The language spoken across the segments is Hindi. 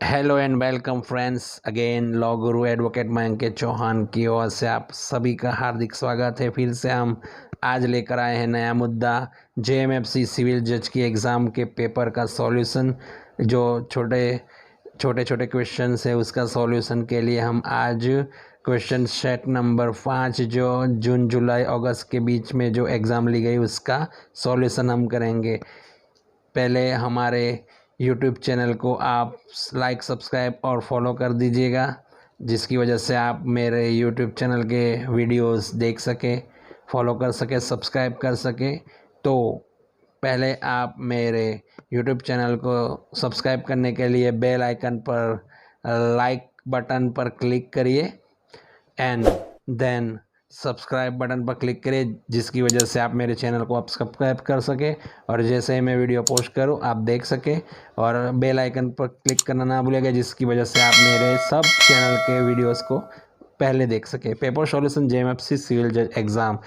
Hello and welcome friends again law Guru advocate Mayank Chauhan की ओर से आप सभी का हार्दिक स्वागत है। फिर से हम आज लेकर आए हैं नया मुद्दा जेएमएफसी सिविल जज की एग्ज़ाम के पेपर का सॉल्यूशन। जो छोटे छोटे क्वेश्चंस है उसका सॉल्यूशन के लिए हम आज क्वेश्चन सेट नंबर 5 जो जून जुलाई अगस्त के बीच में जो एग्ज़ाम ली गई उसका सॉल्यूशन हम करेंगे। पहले हमारे यूट्यूब चैनल को आप लाइक सब्सक्राइब और फॉलो कर दीजिएगा, जिसकी वजह से आप मेरे यूट्यूब चैनल के वीडियोस देख सकें, फॉलो कर सकें, सब्सक्राइब कर सकें। तो पहले आप मेरे यूट्यूब चैनल को सब्सक्राइब करने के लिए बेल आइकन पर लाइक बटन पर क्लिक करिए एंड देन सब्सक्राइब बटन पर क्लिक करिए, जिसकी वजह से आप मेरे चैनल को आप सब्सक्राइब कर सके और जैसे ही मैं वीडियो पोस्ट करूं आप देख सके। और बेल आइकन पर क्लिक करना ना भूलिएगा, जिसकी वजह से आप मेरे सब चैनल के वीडियोस को पहले देख सके। पेपर सॉल्यूशन जेएमएफसी सिविल जज एग्ज़ाम।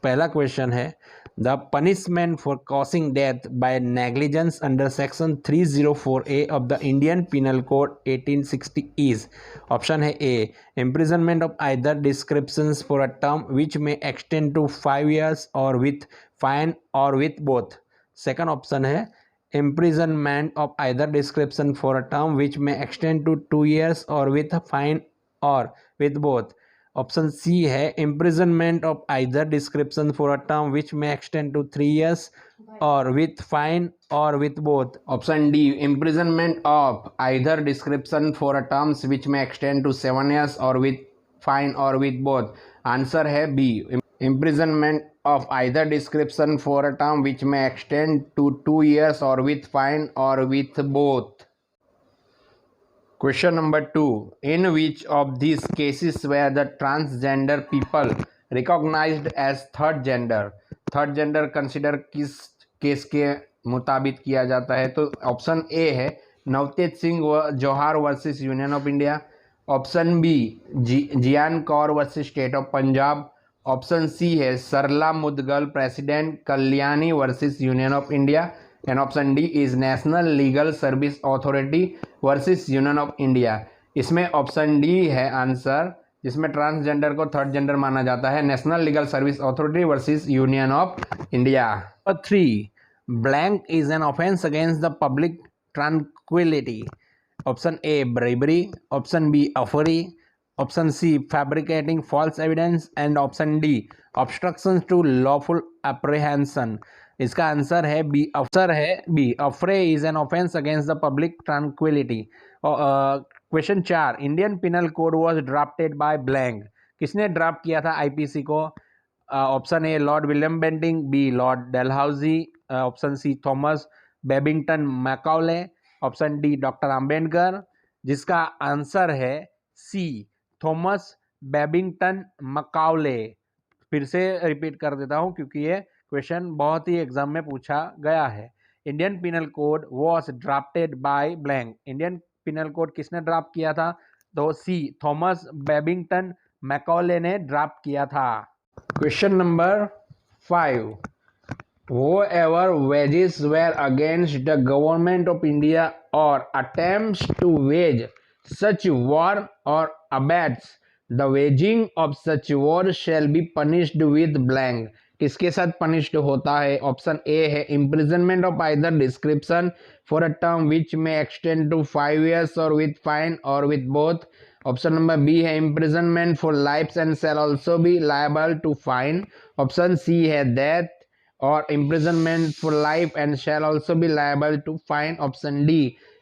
पहला क्वेश्चन है the punishment for causing death by negligence under section 304A of the Indian penal code 1860 is. Option है ए imprisonment of either descriptions for a term which may extend to 5 years or with fine or with both. Second option है imprisonment of either description for a term which may extend to 2 years or with fine or with both. Option सी है imprisonment of either description for a term which may extend to 3 years or with fine or with both. Option D imprisonment of either description for a terms which may extend to 7 years or with fine or with both. Answer है B imprisonment of either description for a term which may extend to 2 years or with fine or with both. Question number 2. In which of these cases were the transgender people recognized as third gender? Third gender consider किस केस के मुताबिक किया जाता है? तो ऑप्शन ए है Navtej Singh Johar versus union of India. Option b Gian Kaur versus state of Punjab. Option सी है Sarla Mudgal president Kalyani versus union of India. And option d is national legal service authority versus union of India. इसमें ऑप्शन डी है आंसर, जिसमें ट्रांसजेंडर को थर्ड जेंडर माना जाता है, national legal service authority versus union of India. 3. Blank is an offence against the public tranquillity. Option a bribery, option b affray, option c fabricating false evidence and option d obstruction to lawful apprehension. इसका आंसर है बी। अफसर है b affray is an offence against the public tranquillity. Question 4. Indian penal code was drafted by blank. किसने ड्राफ्ट किया था आईपीसी को? Option a Lord William Bentinck, B Lord Dalhousie, option c Thomas Babington Macaulay, option d doctor Ambedkar. जिसका आंसर है सी थॉमस बेबिंगटन मैकाउले। फिर से रिपीट कर देता हूं क्योंकि ये क्वेश्चन बहुत ही एग्जाम में पूछा गया है। Indian penal code was drafted by blank. Indian penal code किसने ड्राफ्ट किया था? तो सी थॉमस बेबिंगटन मैकॉले ने ड्राफ्ट किया था। Question number 5. Whoever wages were against the government of India or attempts to wage such war or abets the waging of such war shall be punished with blank. किसके साथ पनिश्ड होता है? ऑप्शन ए है imprisonment of either description for a term which may extend to 5 years or with fine or with both. Option number B है imprisonment for life and shall also be liable to fine. Option सी है death or imprisonment for life and shall also be liable to fine. Option D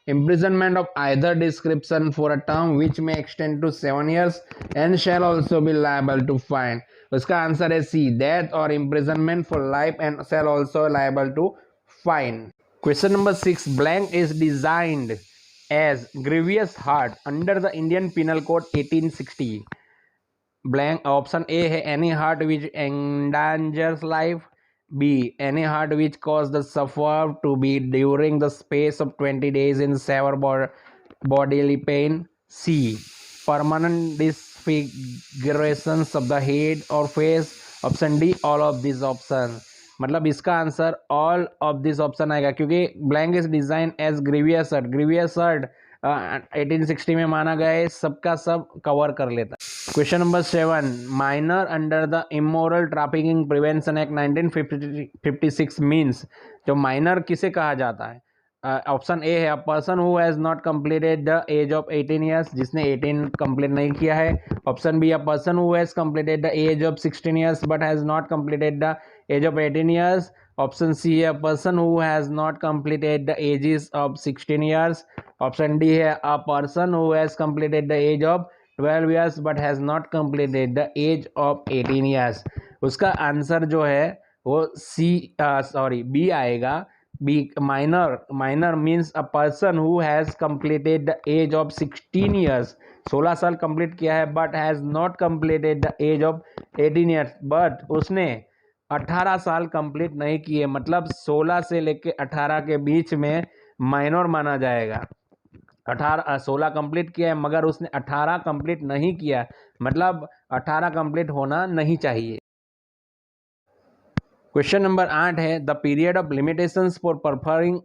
imprisonment of either description for a term which may extend to 7 years and shall also be liable to fine. उसका आंसर है सी death or imprisonment for life and shall also liable to fine. Question number 6. Blank is designed as grievous hurt under the Indian Penal Code 1860. Blank option A है any hurt which endangers life, B any hurt which causes the sufferer to be during the space of 20 days in severe bodily pain, C permanent disfigurations of the head or face, option D all of these options. मतलब इसका answer all of this option आएगा क्योंकि blank is design as grievous hurt. Grievous hurt 1860 में माना गया है, सबका सब कवर कर लेता है। Question number 7, minor under the immoral trafficking prevention act 1956 means, जो माइनर किसे कहा जाता है? ऑप्शन ए है, a person who has not completed the age of 18 years, जिसने 18 कंप्लीट नहीं किया है। Option B, a person who has completed the age of 16 years but has not completed the age of 18 years. Option सी है, a person who has not completed the ages of 16 years. Option D है, a person who has completed the age of 12 years but has not completed the age of 18 years. उसका आंसर जो है वो बी आएगा। B, minor means a person who has completed the age of 16 years, 16 साल कंप्लीट किया है, but has not completed the age of 18 years, but उसने 18 साल कंप्लीट नहीं किए, मतलब 16 से लेके 18 के बीच में माइनर माना जाएगा। 16 कंप्लीट किया है मगर उसने 18 कंप्लीट नहीं किया, मतलब 18 कंप्लीट होना नहीं चाहिए। क्वेश्चन नंबर 8 है, the period of limitations for performing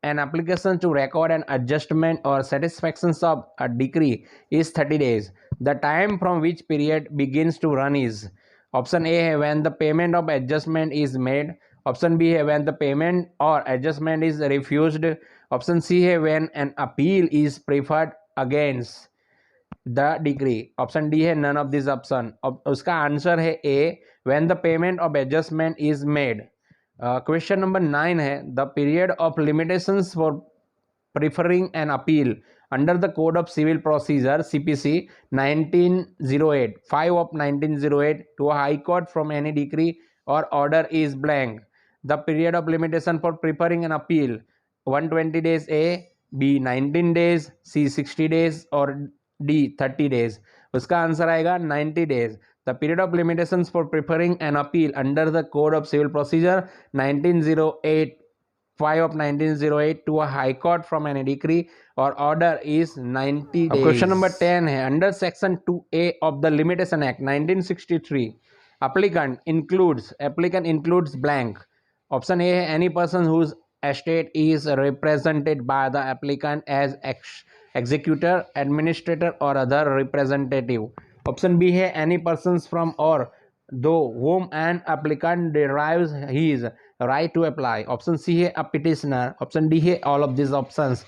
an application to record an adjustment or satisfaction of a decree is 30 days. The time from which period begins to run is, option A है when the payment of adjustment is made, option B है when the payment or adjustment is refused, option C है when an appeal is preferred against the degree, option D है नन ऑफ दिस ऑप्शन। उसका आंसर है a, when the payment of adjustment is made. Question number 9 है, the period of limitations for preferring an appeal under the code of civil procedure CPC 1908 5 of 1908 to high court from any degree or order is blank. The period of limitation for preferring an appeal 120 days a, b 19 days, C 60 days और डी 30 days। उसका आंसर आएगा 90 days। The period of limitations for preferring an appeal under the code of civil procedure 1908 5 of 1908 to a high court from any decree or order is 90 days। Question number 10 है, under section 2A of the Limitation Act 1963 applicant includes blank। Option ए है, any person whose estate is represented by the applicant as executor, administrator or other representative। Option B है, any persons from or though whom an applicant derives his right to apply। Option सी है, अ पिटिशनर। ऑप्शन डी है, ऑल ऑफ दिस ऑप्शंस।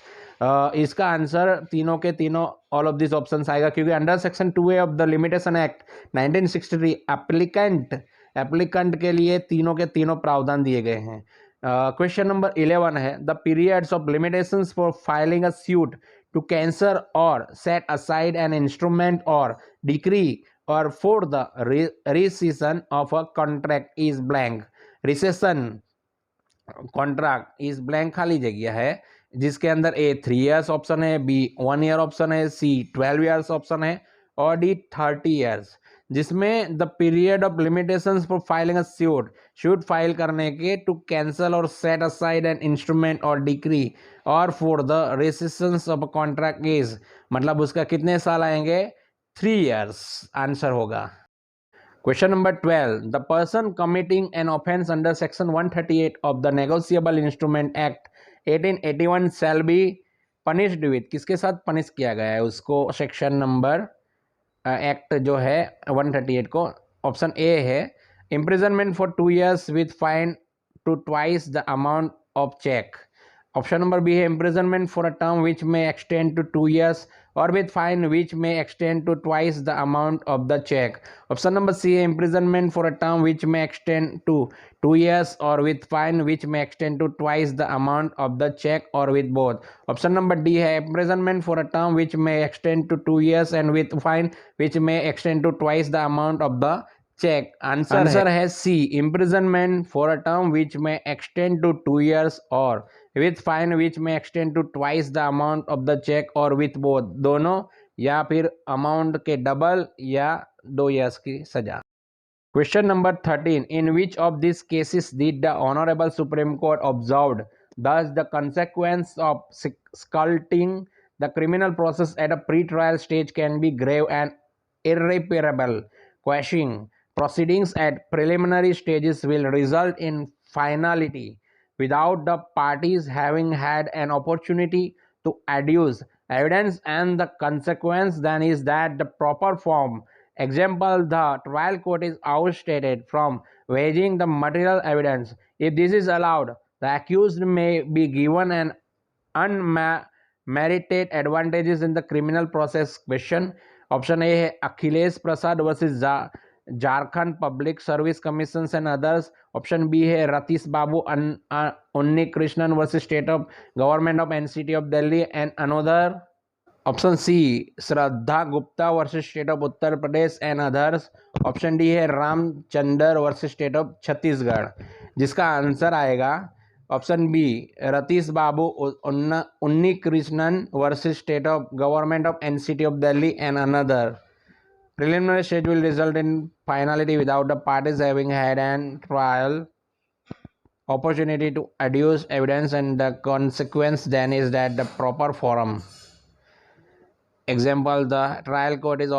इसका आंसर तीनों के तीनों ऑल ऑफ दिस ऑप्शंस आएगा, क्योंकि under section 2A of the limitation act 1963 applicant के लिए तीनों के तीनों प्रावधान दिए गए हैं। क्वेश्चन नंबर 11 है, the periods of limitations for filing a suit to cancel or set aside an instrument or decree or for the rescission of a contract is blank. Rescission contract is blank खाली जगह है, जिसके अंदर ए 3 years ऑप्शन है, बी 1 year ऑप्शन है, सी 12 years ऑप्शन है और डी 30 years। जिसमें the period of limitations for filing a suit file करने के to cancel or set aside an instrument or decree or for the rescissions of a contract is, मतलब उसका कितने साल आएंगे? 3 years आंसर होगा। Question number 12. The person committing an offence under section 138 of the Negotiable Instrument Act 1881 shall be punished with, किसके साथ पनिश किया गया है उसको? सेक्शन नंबर एक्ट जो है 138 को, ऑप्शन ए है, imprisonment for 2 years with fine to twice the amount of cheque. Option number B है, imprisonment for a term which may extend to 2 years or with fine which may extend to twice the amount of the cheque. Option number C है, imprisonment for a term which may extend to 2 years or with fine which may extend to twice the amount of the cheque or with both. Option number D है, imprisonment for a term which may extend to 2 years and with fine which may extend to twice the amount of the cheque. Answer है C, imprisonment for a term which may extend to 2 years or with fine which may extend to twice the amount of the cheque or with both, दोनों या फिर अमाउंट के डबल या 2 years की सजा। Question number 13, in which of this cases did the honourable supreme court observed thus the consequence of sculpting the criminal process at a pre-trial stage can be grave and irreparable. Quashing proceedings at preliminary stages will result in finality without the parties having had an opportunity to adduce evidence, and the consequence then is that the proper form. Example, the trial court is outstated from weighing the material evidence. If this is allowed, the accused may be given an unmerited advantages in the criminal process. Question. Option A है Akhilesh Prasad versus Jharkhand public service commission and others. Option B है Ratish Babu Unni Krishnan versus state of government of NCT of Delhi and another. Option C Shraddha Gupta versus state of Uttar Pradesh and others. Option D है Ramchander versus state of Chhattisgarh. जिसका आंसर आएगा option B Ratish Babu Unni Krishnan versus state of government of NCT of Delhi and another. Preliminary stage will result in finality without the parties having had an trial opportunity to adduce evidence, and the consequence then is that the proper forum. Example, the trial court is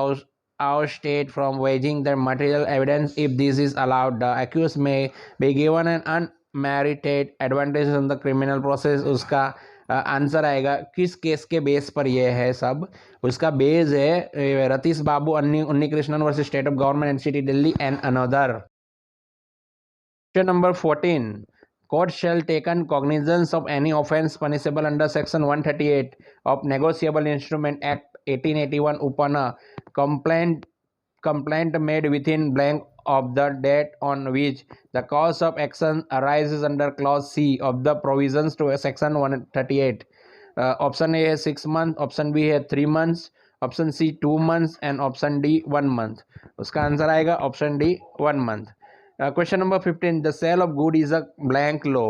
outstayed from weighing the material evidence. If this is allowed, the accused may be given an unmerited advantage in the criminal process. उसका आंसर आएगा किस केस के बेस पर ये है सब. उसका बेस है Ratish Babu Unni Krishnan versus state of government NCT Delhi and another. Question number 14. Court shall taken cognizance of any offence punishable under section 138 of Negotiable Instrument Act 1881 upon a complaint made within blank of the date on which the cause of action arises under clause C of the provisions to section 138. Option A है 6 months, option B है 3 months, option C 2 months and option D 1 month. उसका आंसर आएगा option D 1 month. Question number 15. The sale of good is a blank law.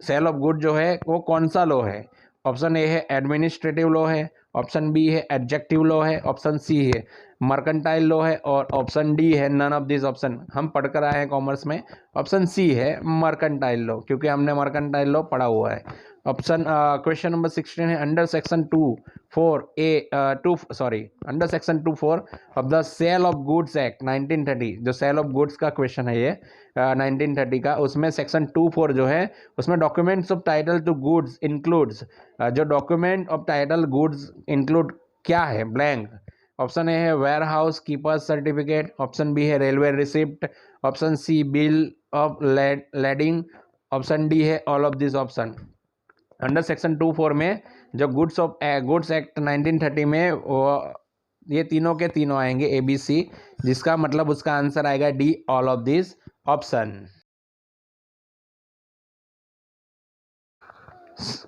Sale of good जो है वो कौन सा लॉ है. ऑप्शन ए है एडमिनिस्ट्रेटिव लॉ है, ऑप्शन बी है एडजेक्टिव लॉ है, ऑप्शन सी है मर्केंटाइल लॉ है और ऑप्शन डी है नन ऑफ दिस ऑप्शन. हम पढ़कर आए हैं कॉमर्स में. ऑप्शन सी है मर्केंटाइल लॉ क्योंकि हमने मर्केंटाइल लॉ पढ़ा हुआ है. ऑप्शन क्वेश्चन नंबर 16 है under section 2(4) of the sale of goods act 1930. जो सेल ऑफ गुड्स का क्वेश्चन है ये 1930 का, उसमें सेक्शन 2(4) जो है उसमें documents of title to goods includes. जो document of title goods include क्या है ब्लैंक. ऑप्शन ए है warehouse keeper's certificate, option B है railway receipt, option C bill of lading, option D है all of this option. Under section 2(4) में जो गुड्स एक्ट 1930 में वो ये तीनों के तीनों आएंगे ABC, जिसका मतलब उसका आंसर आएगा D all of this option.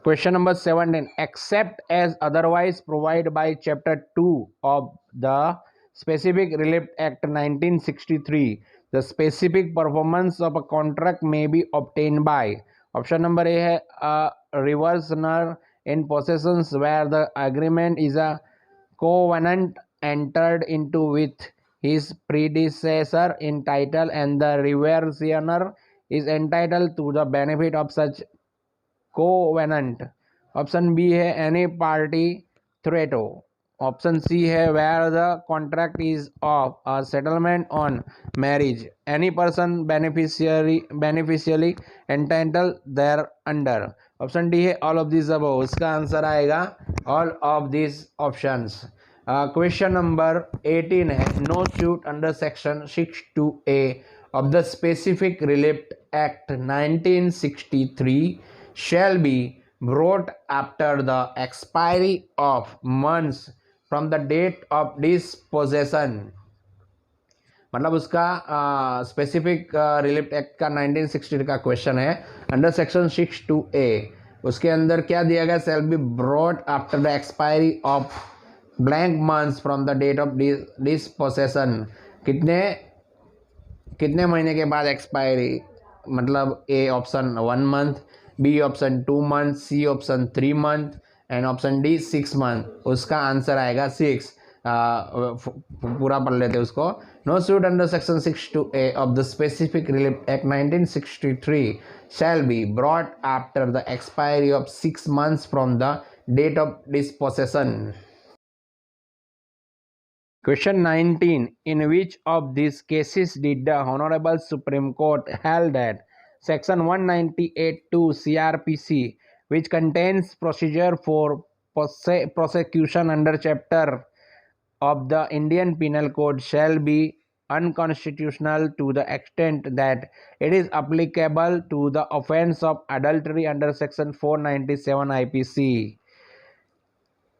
Question number 17. Except as otherwise provided by Chapter 2 of the Specific Relief Act 1963, the specific performance of a contract may be obtained by. Option number A है a reversioner in possessions where the agreement is a covenant entered into with his predecessor in title and the reversioner is entitled to the benefit of such covenant. Option B है एनी पार्टी थ्रेटो. ऑप्शन सी है where the contract is of a settlement on marriage any person beneficially entitled there under. Option D है ऑल ऑफ दिस अबव. उसका आंसर आएगा all of this options. Question number 18 है no suit under section 62A of the Specific Relief Act 1963 shall be brought after the expiry of months from the date of dispossession. मतलब उसका स्पेसिफिक रिलीफ एक्ट का 1960 का क्वेश्चन है अंडर सेक्शन 62A. उसके अंदर क्या दिया गया shall be brought after the expiry of blank months from the date of dispossession. कितने महीने के बाद एक्सपायरी, मतलब A option 1 month, B option 2 months, C option 3 month and option D 6 month. उसका आंसर आएगा 6. पूरा पढ़ लेते उसको. No suit under section 62A of the specific relief act 1963 shall be brought after the expiry of 6 months from the date of dispossession. Question 19. In which of these cases did the Honorable Supreme Court held that Section 198(2) CRPC, which contains procedure for prosecution under chapter of the Indian Penal Code shall be unconstitutional to the extent that it is applicable to the offence of adultery under section 497 IPC.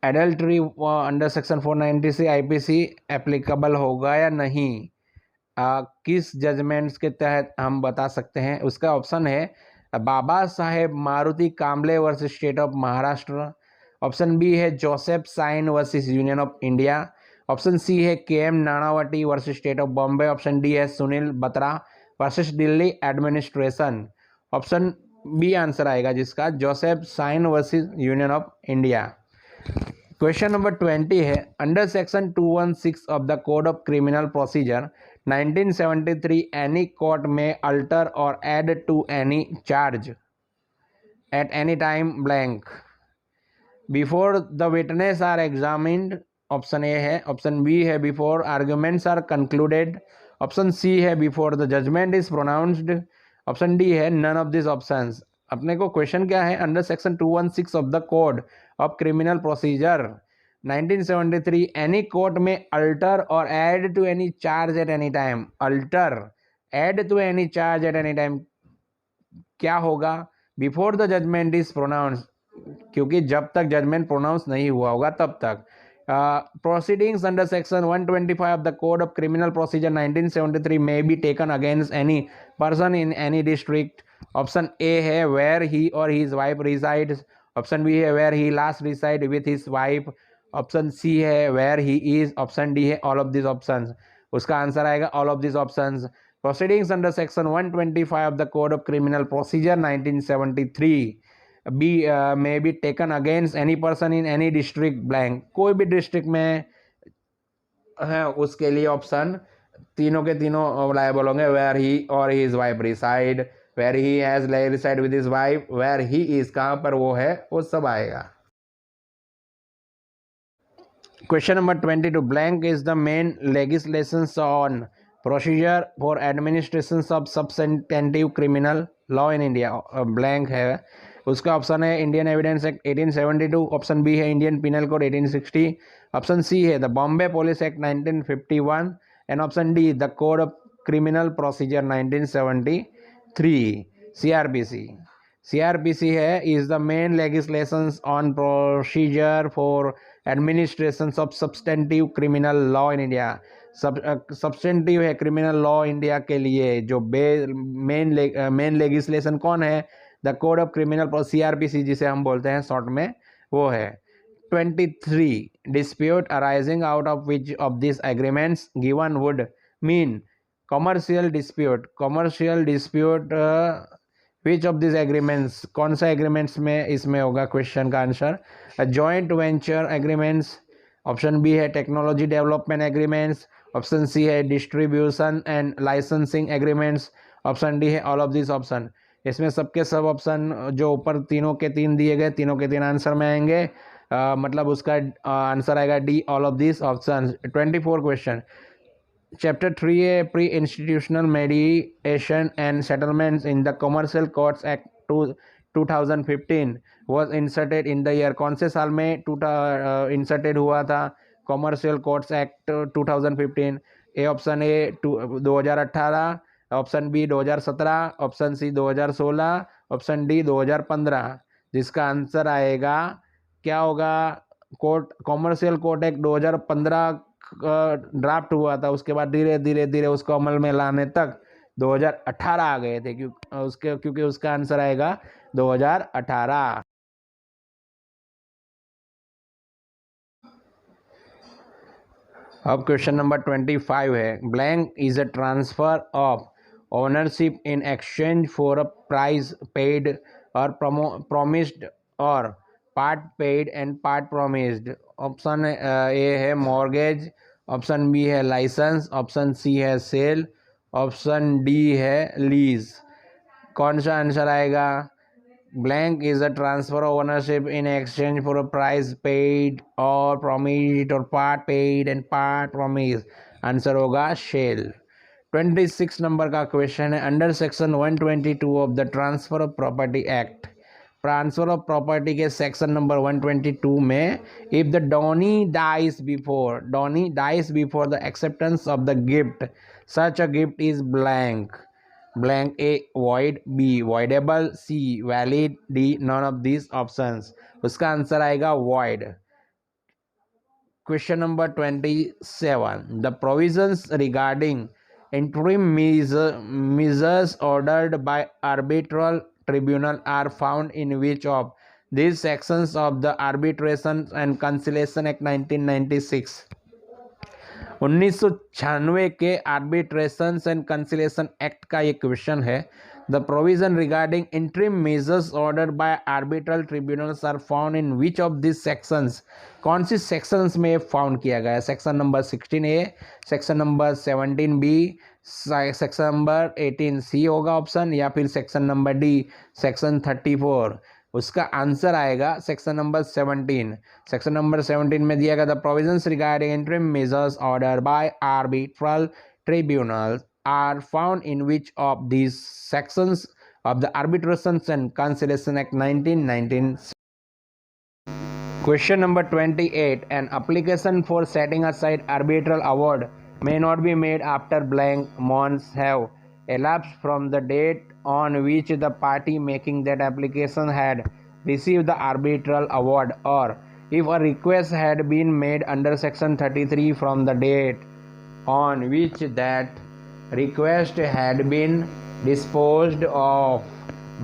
Adultery under section 490 IPC applicable होगा या नहीं, किस जजमेंट्स के तहत हम बता सकते हैं। उसका ऑप्शन है Baba Saheb Maruti Kamble versus state of Maharashtra, option B है Joseph Shine versus union of India, option सी है KM Nanavati versus state of Bombay, option D है Sunil Batra versus Delhi administration. Option B answer आएगा जिसका, Joseph Shine versus union of India. Question number 20 है under section 216 of the code of criminal procedure 1973 any court may alter or add to any charge at any time blank before the witness are examined. Option ए है, ऑप्शन बी है before arguments are concluded, option सी है before the judgment is pronounced, option D है नन ऑफ दिस ऑप्शंस। अपने को क्वेश्चन क्या है, under section 216 of the code of criminal procedure 1973 any court may alter or add to any charge at any time. Alter add to any charge at any time क्या होगा, before the judgment is pronounce, क्योंकि जब तक जजमेंट प्रोनाउंस नहीं हुआ होगा तब तक। proceedings under section 125 of the code of criminal procedure 1973 may be taken against any person in any district। Option ए है where he or his wife resides, option B है where he last reside with his wife, option सी है where he is, option D है all of these options। उसका आंसर आएगा all of these options। proceedings under section 125 of the code of criminal procedure 1973 may be taken against any person in any district blank। कोई भी डिस्ट्रिक्ट में है उसके लिए ऑप्शन तीनों के तीनों लायबल होंगे, where he or his wife reside, where he has reside with his wife, where he is कहाँ पर वो है, वो सब आएगा। Question number 22 blank is the main legislation on procedure for administration of substantive criminal law in India. Blank है, उसका ऑप्शन है Indian evidence act 1872, option B है इंडियन पिनल कोड 1860, ऑप्शन सी है the Bombay police act 1951 and option D the code of criminal procedure 1973। CrPC है is the main legislations on procedure for administration of substantive criminal law in India. Substantive है क्रिमिनल लॉ इंडिया के लिए जो मेन लेगिस्लेशन कौन है, the code of criminal CrPC जिसे हम बोलते हैं शॉर्ट में, वो है। 23 dispute arising out of which of this agreements given would mean commercial dispute which of this agreements, कौन सा एग्रीमेंट्स में इसमें होगा क्वेश्चन का answer. Joint venture agreements, option B है टेक्नोलॉजी डेवलपमेंट एग्रीमेंट्स, ऑप्शन सी है distribution and licensing agreements, option D है ऑल ऑफ दिस ऑप्शन। इसमें सबके सब ऑप्शन जो ऊपर तीनों के तीन दिए गए, तीनों के तीन आंसर में आएंगे, मतलब उसका आंसर आएगा D all of this option. 24 question chapter 3A pre institutional mediation and settlements in the commercial courts act 2015 was inserted in the year, कौन से साल में इंसर्टेड हुआ था commercial courts act 2015। A option A 2018, option B 2017, option C 2016, option D 2015। जिसका आंसर आएगा क्या होगा, कॉमर्शियल कोर्ट एक्ट 2015 ड्राफ्ट हुआ था, उसके बाद धीरे धीरे उसको अमल में लाने तक 2018 आ गए थे, क्योंकि उसका आंसर आएगा 2018। अब क्वेश्चन नंबर 25 है blank is a transfer of ownership in exchange for a price paid or promised or part paid and part promised। Option A है मॉर्गेज, ऑप्शन बी है लाइसेंस, ऑप्शन सी है सेल, ऑप्शन डी है लीज। कौन सा आंसर आएगा, blank is a transfer of ownership in exchange for a price paid और promised और part paid and part promised। Answer होगा शेल। 26 नंबर का क्वेश्चन है under section 122 of the transfer of property act transfer of property के सेक्शन नंबर 122 में, if the donee dies before the acceptance of the gift, such a gift is blank blank, A void, B voidable, C valid, D none of this options. उसका आंसर आएगा void. Question number 27. The provisions regarding interim measures ordered by arbitral tribunal are found in which of these sections of the Arbitration and Conciliation Act 1996? 1996 के आर्बिट्रेशन एंड कंसिलेशन एक्ट का ये क्वेश्चन है। The provision regarding interim measures order by arbitral tribunals are found in which of this sections? कौन सी सेक्शंस में फाउंड किया गया है? Section number 16A, section number 17B, section number 18C होगा ऑप्शन, या फिर सेक्शन नंबर डी सेक्शन 34। उसका आंसर आएगा सेक्शन नंबर 17। सेक्शन नंबर 17 में दिया गया the provisions regarding interim measures order by arbitral tribunals are found in which of these sections of the Arbitration and Conciliation Act 1996. Question number 28. An application for setting aside arbitral award may not be made after blank months have elapsed from the date on which the party making that application had received the arbitral award, or if a request had been made under section 33 from the date on which that request had been disposed of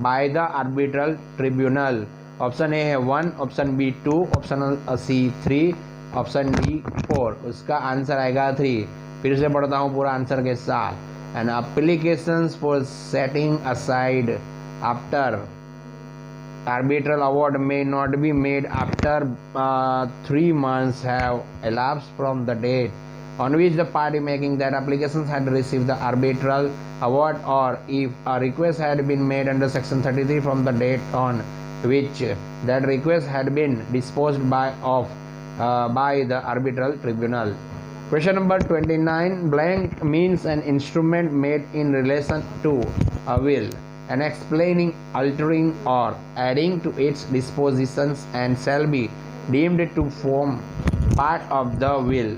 by the arbitral tribunal. Option ए है 1, option B 2, option C 3, option D 4। उसका आंसर आएगा 3। फिर से पढ़ता हूँ पूरा आंसर के साथ। An applications for setting aside after arbitral award may not be made after 3 months have elapsed from the date on which the party making that application had received the arbitral award, or if a request had been made under section 33 from the date on which that request had been disposed by the arbitral tribunal. Question number 29. Blank means an instrument made in relation to a will and explaining, altering or adding to its dispositions and shall be deemed to form part of the will.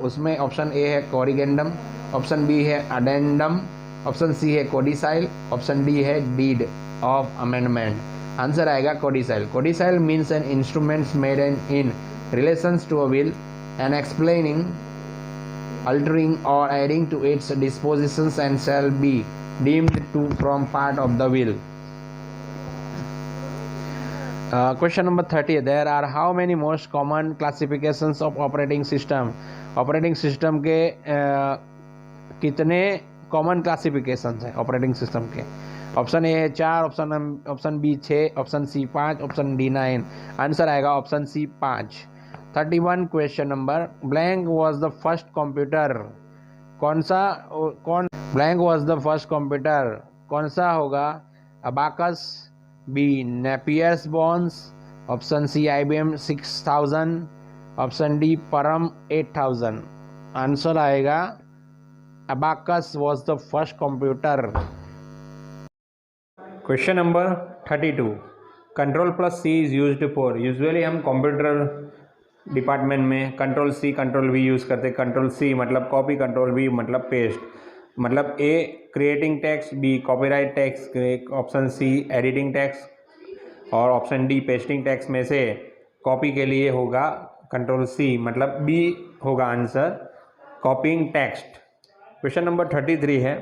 उसमें ऑप्शन ए है कोरिगेंडम, ऑप्शन बी है अडेंडम, ऑप्शन सी है कोडिसाइल, ऑप्शन डी है डीड ऑफ अमेंडमेंट। आंसर आएगा codicil. Codicil means an instruments made in relations to a will and explaining, altering or adding to its dispositions and shall be deemed to form part of the will. Question number 30. There are how many most common classifications of operating system? Operating system के कितने कॉमन क्लासिफिकेशंस हैं ऑपरेटिंग सिस्टम के? ऑप्शन ए है 4, option B 6, option C 5, option D 9। Answer आएगा option C 5। 31 question number. Blank was the first computer. Blank was the first computer कौन सा होगा? Abacus, B Napier's bones, option C IBM 6000, option D Param 8000। Answer आएगा abacus was the first computer. Question number 32। Control plus C is used for. Usually हम कंप्यूटर डिपार्टमेंट में control C control V use करते हैं। कंट्रोल सी मतलब कॉपी, कंट्रोल वी मतलब पेस्ट। मतलब A creating text, B copyright text, option C editing text और ऑप्शन डी पेस्टिंग टेक्स्ट में से कॉपी के लिए होगा कंट्रोल सी, मतलब बी होगा answer copying text. Question number 33 है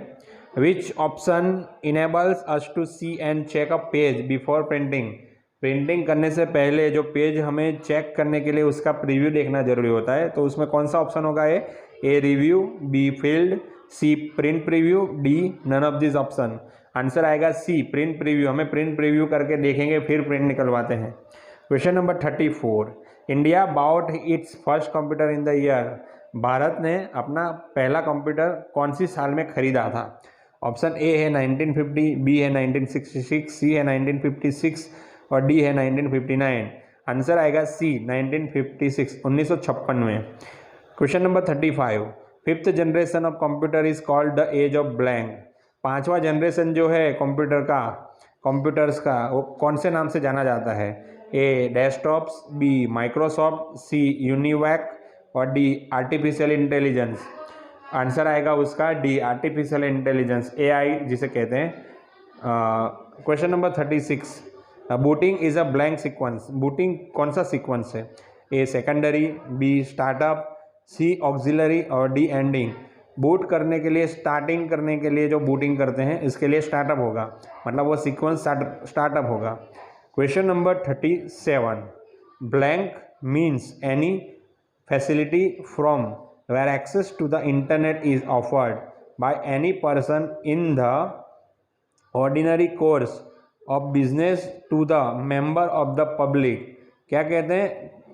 which option enables us to see and check a page before printing. Printing करने से पहले जो पेज हमें चेक करने के लिए उसका प्रीव्यू देखना जरूरी होता है, तो उसमें कौन सा ऑप्शन होगा? A review, B field, C print preview, D none of this option. Answer आएगा सी प्रिंट प्रीव्यू। हमें प्रिंट प्रीव्यू करके देखेंगे फिर प्रिंट निकलवाते हैं। Question number 34। India bought its first computer in the year. भारत ने अपना पहला कंप्यूटर कौन सी साल में खरीदा था? ऑप्शन ए है 1950, बी है 1966, सी है 1956 और डी है 1959। आंसर आएगा सी 1956, 1956 में। Question number 35। Fifth generation of computer is called the age of blank. 5वां जनरेशन जो है कंप्यूटर का कंप्यूटर्स का वो कौन से नाम से जाना जाता है? A desktops, B Microsoft, C UNIVAC और डी आर्टिफिशियल इंटेलिजेंस। आंसर आएगा उसका डी आर्टिफिशियल इंटेलिजेंस, एआई जिसे कहते हैं। Question number 36, booting is a blank sequence. Booting कौन सा सीक्वेंस है? A secondary, B startup, C auxiliary और डी एंडिंग। बूट करने के लिए, स्टार्टिंग करने के लिए जो बूटिंग करते हैं इसके लिए स्टार्टअप होगा, मतलब वो सीक्वेंस स्टार्टअप होगा। Question number 37, blank means any facility from where access to the internet is offered by any person in the ordinary course of business to the member of the public। क्या कहते हैं?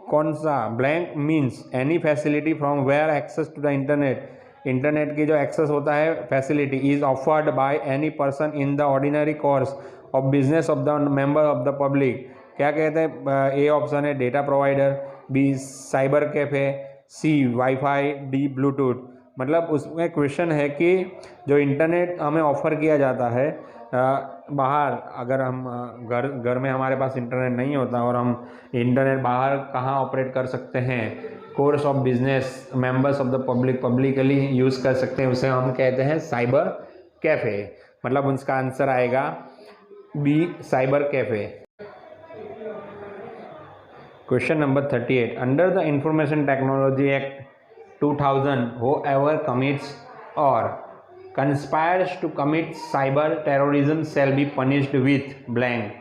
कौन सा? Blank means any facility from where access to the internet. Internet की जो एक्सेस होता है facility is offered by any person in the ordinary course of business of the member of the public. क्या कहते हैं? ए ऑप्शन है data provider, B cyber cafe, C wifi, D Bluetooth. मतलब उसमें क्वेश्चन है कि जो इंटरनेट हमें ऑफ़र किया जाता है बाहर, अगर हम घर में हमारे पास इंटरनेट नहीं होता और हम इंटरनेट बाहर कहाँ ऑपरेट कर सकते हैं? Course of business members of the public, publicly use कर सकते हैं, उसे हम कहते हैं साइबर कैफ़े। मतलब उसका आंसर आएगा B cyber cafe. Question number 38. Under the Information Technology Act 2000, whoever commits or conspires to commit cyber terrorism shall be punished with blank.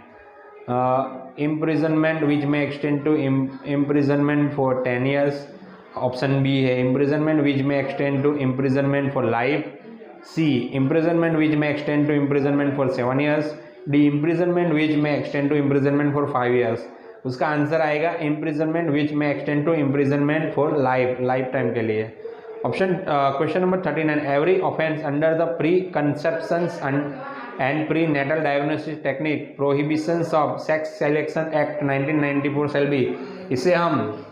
Imprisonment which may extend to imprisonment for 10 years. Option B है imprisonment which may extend to imprisonment for life. C imprisonment which may extend to imprisonment for 7 years. D imprisonment which may extend to imprisonment for 5 years। उसका आंसर आएगा imprisonment which may extend to imprisonment for life time के लिए। Option question number 39, every offence under the pre conceptions and pre natal diagnosis technique prohibitions of sex selection act 1994 shall be. इसे हम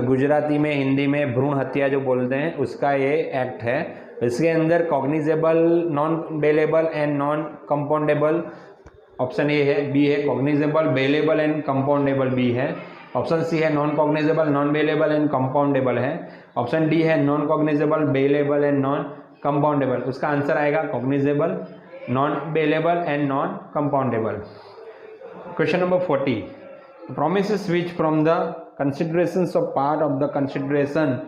गुजराती में, हिंदी में भ्रूण हत्या जो बोलते हैं उसका ये एक्ट है। इसके अंदर cognizable, non bailable and non compoundable, option ए है, बी है cognizable, bailable and compoundable B है। ऑप्शन सी है non cognizable, non bailable and compoundable है। ऑप्शन डी है non cognizable, bailable and non compoundable. उसका आंसर आएगा cognizable, non bailable and non compoundable. Question number 40, promises which from the considerations of part of the consideration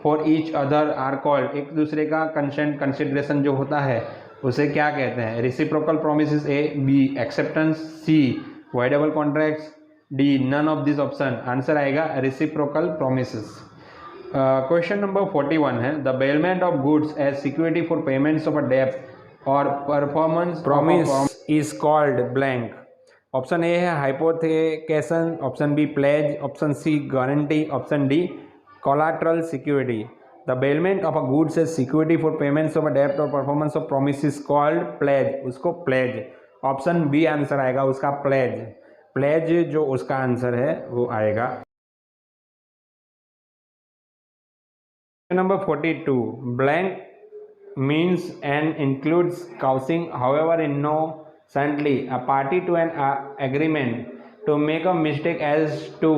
for each other are called. एक दूसरे का कंसेंट, कंसिडरेशन जो होता है उसे क्या कहते हैं? Reciprocal promises A, B acceptance, C voidable contracts, D none of this option. Answer आएगा रेसिप्रोकल प्रोमिसेस। क्वेश्चन नंबर 41 है, the bailment of goods as security for payments of a डेब्ट or performance promise is called blank. Option ए है hypothecation, option B pledge, option C guarantee, option D collateral security. The bailment of a goods as security for payments of a debt or performance of promise is called pledge। उसको pledge, ऑप्शन बी आंसर आएगा उसका pledge। pledge जो उसका आंसर है वो आएगा। Number 42, blank means and includes causing however innocently a party to an agreement to make a mistake as to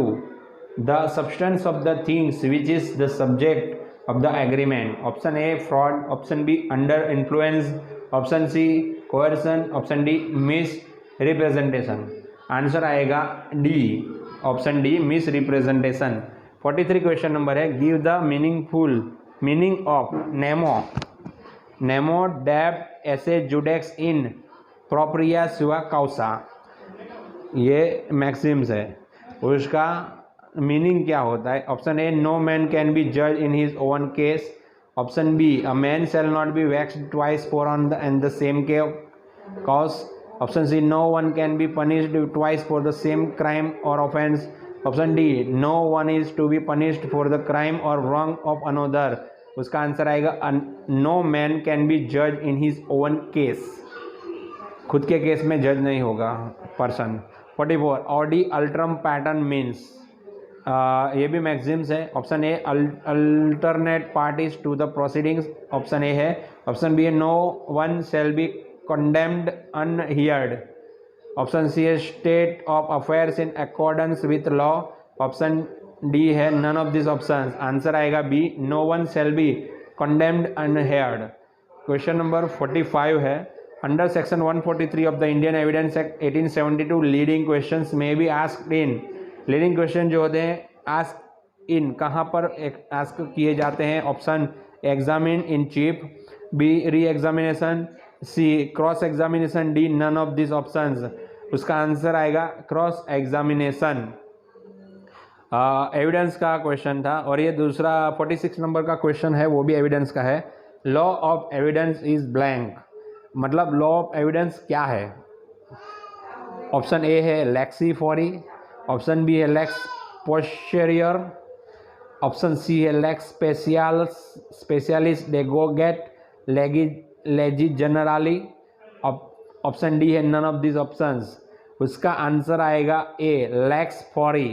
the substance of the things which is the subject of the agreement। Option A fraud, option B under influence, option C coercion, option D misrepresentation. Answer आएगा D, option D misrepresentation. 43 question number है, give the meaning of nemo debet esse जुडेक्स in propria सुआ काउसा। ये मैक्सिम्स है, उसका मीनिंग क्या होता है? Option A no man can be जज in his own case, option B a man shall not be vexed twice for on the and the same cause, option C no one can be punished twice for the same crime or offence, option D no one is to be punished for the crime or wrong of another. उसका आंसर आएगा नो मैन कैन बी जज इन हिज ओन केस, खुद के केस में जज नहीं होगा person. 44, audi alteram partem means, ये भी मैक्सिम्स है। Option A alternate parties to the proceedings, option ए है। Option B no one shall be condemned unheard, option सी है state of affairs in accordance with law, option D है none of this option, answer आएगा B no one shall be condemned unheard. Question number 45 है under section 143 of the Indian evidence act 1872 leading questions में be asked in, leading question जो होते हैं आस्क इन कहाँ पर आस्क किए जाते हैं, option examine in chief, B re examination, C cross examination, D none of this options. उसका आंसर आएगा क्रॉस एग्जामिनेशन। एविडेंस का क्वेश्चन था और ये दूसरा 46 नंबर का क्वेश्चन है वो भी एविडेंस का है। Law of evidence is blank, मतलब लॉ ऑफ एविडेंस क्या है? ऑप्शन ए है लेक्सी फॉरी, ऑप्शन बी है लेक्स पोस्टेरियर, ऑप्शन सी है lex specialis derogat legi generali, option D है नन ऑफ दिस ऑप्शंस। उसका आंसर आएगा A lex fori.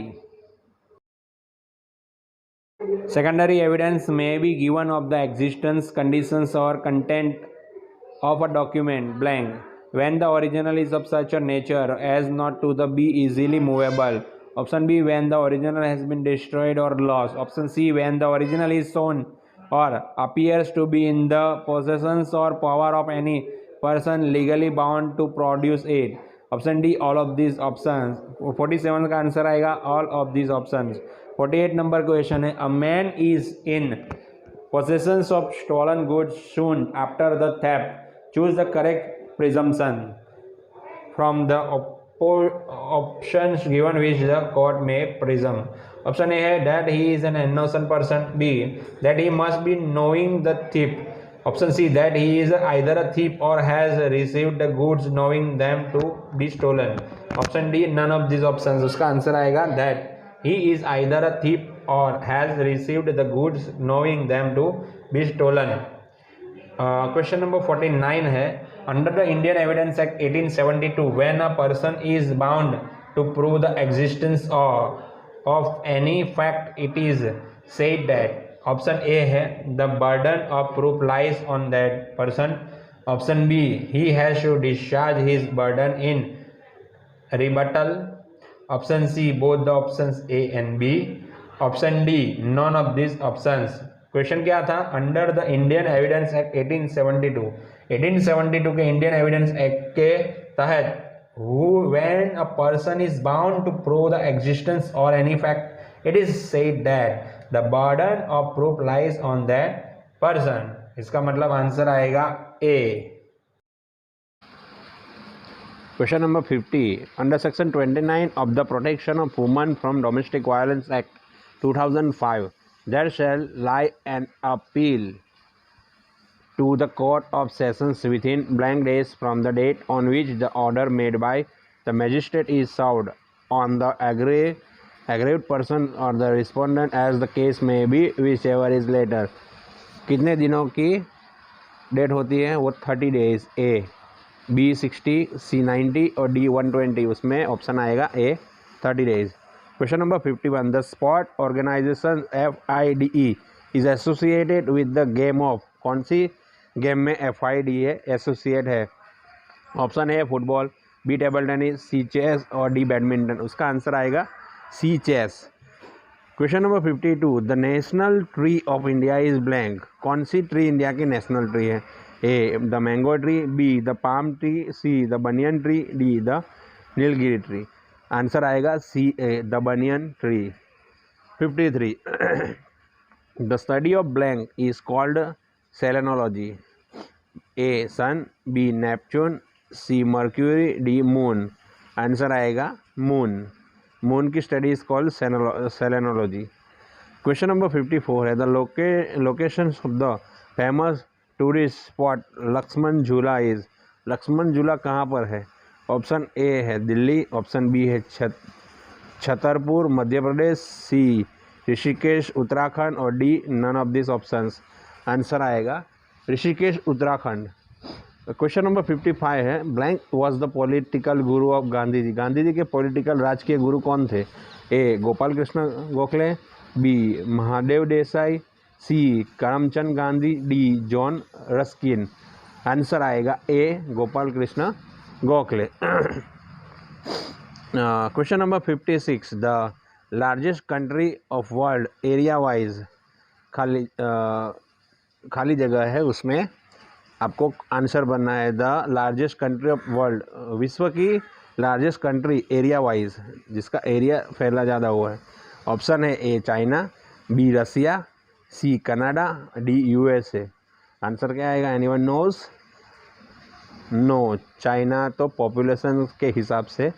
Secondary evidence may be given of the existence, conditions or content of a document blank when the original is of such a nature as not to be easily movable. Option B when the original has been destroyed or lost. Option C when the original is shown or appears to be in the possession or power of any person legally bound to produce it. Option D all of this options. 47 का आंसर आएगा all of this options. 48 number question है a man is in possession of stolen goods soon after the theft, choose the correct presumption from the options given which the court may presume. Option ए है that he is an innocent person, B that he must be knowing the thief, option C that he is either a thief or has received the goods knowing them to be stolen, option D none of these options। उसका आंसर आएगा that he is either a thief or has received the goods knowing them to be stolen। Question number 49 है under the Indian evidence act 1872 when a person is bound to prove the existence of any fact it is said that, option ए है the burden of proof lies on that person, option B he has to discharge his burden in rebuttal, option C both the options A and B, option D none of this options. Question क्या था under the Indian evidence act 1872 के इंडियन एविडेंस एक्ट के तहत when a person is bound to prove the existence or any fact it is said that the burden of proof lies on that person. इसका मतलब आंसर आएगा A. Question number 50 under section 29 of the protection of women from domestic violence act 2005 there shall lie an appeal to the Court of Sessions within blank days from the date on which the order made by the magistrate is served on the aggrieved person or the respondent as the case may be, whichever is later। कितने दिनों की डेट होती है वो 30 डेज, ए बी 60, सी 90 और डी 120। उसमें ऑप्शन आएगा A 30 days. Question number 51 the sport organisation FIDE is associated with the game of, कौन सी गेम में FIDE एसोसिएट है? Option A football, B table tennis, C chess और डी बैडमिंटन। उसका आंसर आएगा C chess. Question number 52 the national tree of India is blank, कौन सी ट्री इंडिया की नेशनल ट्री है? A the mango tree, B the palm tree, see the banyan tree, D the nilgiri tree. Answer आएगा C A the banyan tree. 53 the study of blank is called selenology, A sun, B Neptune, C Mercury, D moon. Answer आएगा मून, मून की study is called selenology. Question number 54 है the location of the famous tourist spot Lakshman Jhula is, Lakshman झूला कहाँ पर है? ऑप्शन ए है दिल्ली, ऑप्शन बी है छतरपुर मध्य प्रदेश, सी ऋषिकेश उत्तराखंड और D none of this options. Answer आएगा ऋषिकेश उत्तराखंड। क्वेश्चन नंबर 55 है blank was the political guru of Gandhi ji, Gandhi ji के पॉलिटिकल राजकीय गुरु कौन थे? A Gopal Krishna Gokhale, B Mahadev Desai, C Karamchand Gandhi, D John Ruskin. Answer आएगा A Gopal Krishna Gokhale. Question number 56, the largest country of world area wise, खाली जगह है, उसमें आपको आंसर बनना है। The largest country of world, विश्व की लार्जेस्ट कंट्री एरिया वाइज, जिसका एरिया फैला ज़्यादा हुआ है। ऑप्शन है A China, B Russia, C Canada, D USA. Answer क्या आएगा? Anyone knows? नो, चाइना तो पॉपुलेशन के हिसाब से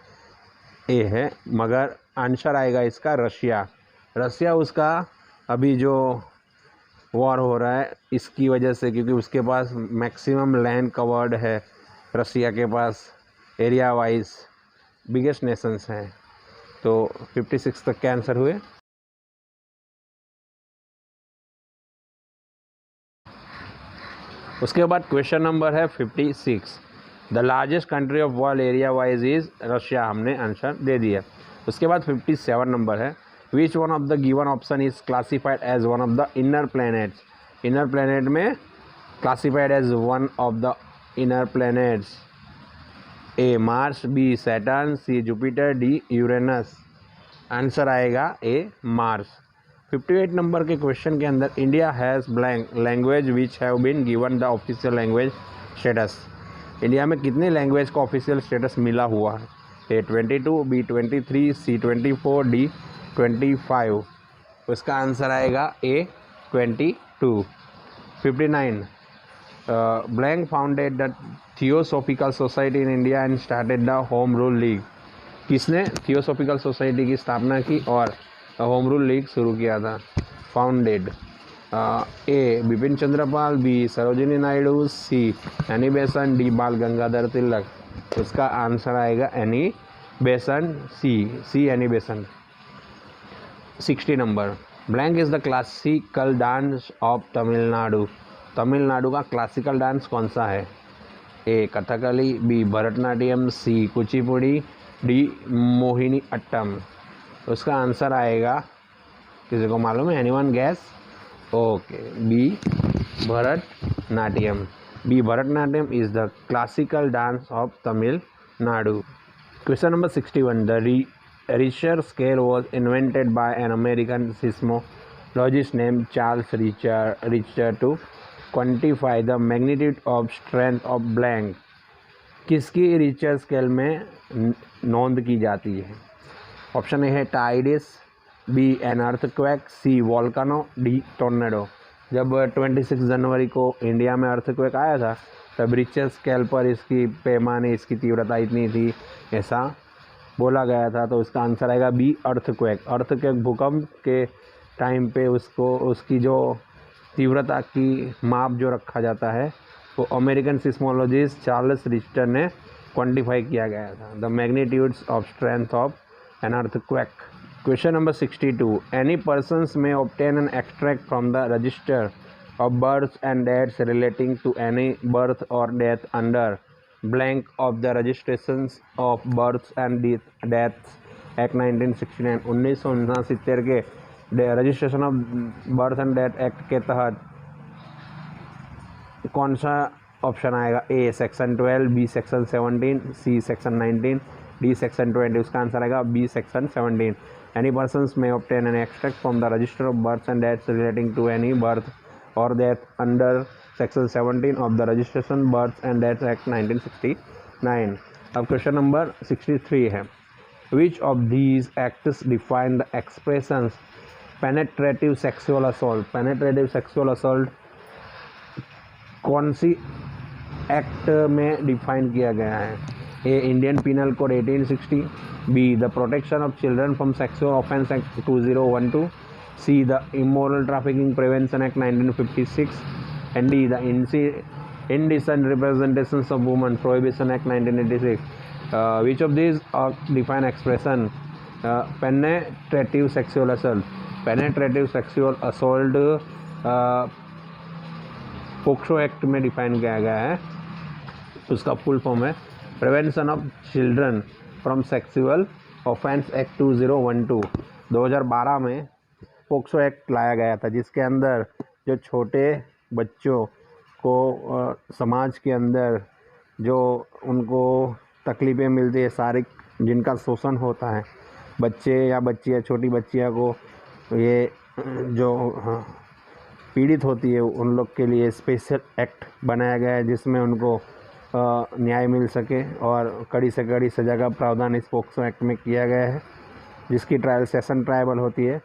ए है, मगर आंसर आएगा इसका रशिया। रशिया उसका अभी जो वॉर हो रहा है इसकी वजह से, क्योंकि उसके पास मैक्सिमम लैंड कवर्ड है, रशिया के पास एरिया वाइज बिगेस्ट नेशंस हैं। तो 56 तक के आंसर हुए। उसके बाद क्वेश्चन नंबर है 56, the largest country of world area wise is Russia, हमने आंसर दे दिया। उसके बाद 57 नंबर है, which one of the given option is classified as one of the inner planets. Inner planet में classified as one of the inner planets, A Mars, B Saturn, C Jupiter, D Uranus. Answer आएगा ए मार्स। 58 नंबर के क्वेश्चन के अंदर, India has blank language which have been given the official language status. India में कितनी लैंग्वेज को ऑफिशियल स्टेटस मिला हुआ है? A 22, B 23, C 24, D 25। उसका आंसर आएगा A 22। 59, blank founded the theosophical society in India and started the home rule league. किसने थियोसॉफिकल सोसाइटी की स्थापना की और होम रूल लीग शुरू किया था? Founded, A Bipin Chandrapal, B Sarojini Naidu, C Annie Besant, D Bal Gangadhar तिलक। उसका आंसर आएगा एनी बेसन, सी Annie Besant. 60 number, blank is the classical dance of Tamil Nadu. Tamil Nadu का क्लासिकल डांस कौन सा है? A Kathakali, B Bharatanatyam, C Kuchipudi, D Mohiniyattam. उसका आंसर आएगा, किसी को मालूम है? Anyone guess? Okay, B Bharatanatyam. B Bharatanatyam is the classical dance of Tamil Nadu. Question number 61, the Richter scale was invented by an American seismologist named Charles Richter to quantify the magnitude of strength of blank। किसकी रिचर स्केल में नोंद की जाती है? ऑप्शन ए है tides, B an earthquake, C volcano, D tornado. जब 26 जनवरी को इंडिया में अर्थक्वेक आया था तब रिचर स्केल पर इसकी पैमाने, इसकी तीव्रता इतनी थी, ऐसा बोला गया था। तो इसका आंसर आएगा बी अर्थक्वेक। अर्थक्वेक भूकंप के टाइम पे उसकी जो तीव्रता की माप जो रखा जाता है वो अमेरिकन सिस्मोलॉजिस्ट चार्ल्स रिच्टर ने क्वांटिफाई किया गया था, the magnitudes of strength of an earthquake. Question number 62, any persons may obtain an extract from the register of births and deaths relating to any birth or death under blank of the registrations of births and deaths act 1969। 1969 के registration of birth and death act के तहत कौन सा ऑप्शन आएगा? A section 12, B section 17, C section 19, D section 20। उसका आंसर आएगा B section 17। Any persons may obtain an extract from the register of birth and deaths relating to any birth or death under section 17 of the registration birth and death act 1969। अब क्वेश्चन नंबर 63 है, which of these acts define the expressions penetrative sexual assault. Penetrative sexual assault कौन सी एक्ट में डिफाइन किया गया है? A Indian penal code 1860, B the protection of children from sexual offence act 2012, see the immoral trafficking prevention act 1956, and D the indecent representations of women prohibition act 1986। which of these define expression penetrative sexual assault? penetrative sexual assault POCSO act में डिफाइन किया गया है। उसका फुल फॉर्म है prevention of children from sexual offence act 2012। 2012 में पोक्सो एक्ट लाया गया था, जिसके अंदर जो छोटे बच्चों को समाज के अंदर जो उनको तकलीफ़ें मिलती है, शारीरिक जिनका शोषण होता है, बच्चे या बच्चियाँ, छोटी बच्चियाँ को ये जो पीड़ित होती है उन लोग के लिए स्पेशल एक्ट बनाया गया है जिसमें उनको न्याय मिल सके और कड़ी से कड़ी सज़ा का प्रावधान इस पोक्सो एक्ट में किया गया है, जिसकी ट्रायल सेशन ट्रायबल होती है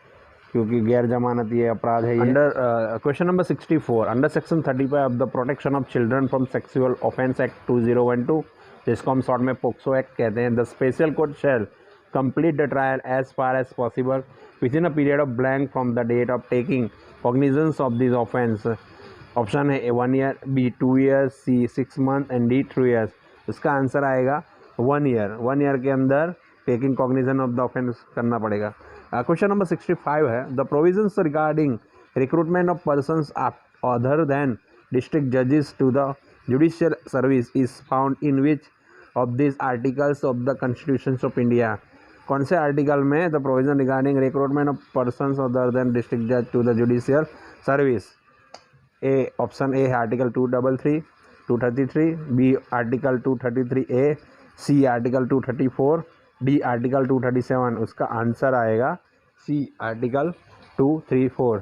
क्योंकि गैर जमानती ये अपराध है। Under question number 64, under section 35 of the protection of children from sexual offence act 2012, जिसको हम शॉर्ट में पोक्सो एक्ट कहते हैं, the special court shell complete the trial as far as possible within a period of blank from the date of taking cognizance of this offense. Option है A 1 year, B 2 years, C 6 months and D 3 years. इसका आंसर आएगा 1 year। 1 year के अंदर taking cognizance of the offence करना पड़ेगा। क्वेश्चन नंबर 65 है, the provisions regarding recruitment of persons other than district जजेस to the judicial service is found in which of this articles of the constitution of India. कौन से आर्टिकल में the provision regarding recruitment of persons other than district जज to the judicial service? A, option ए है article 233, B article 233A, C article 234, D article 237। उसका आंसर आएगा C article 234।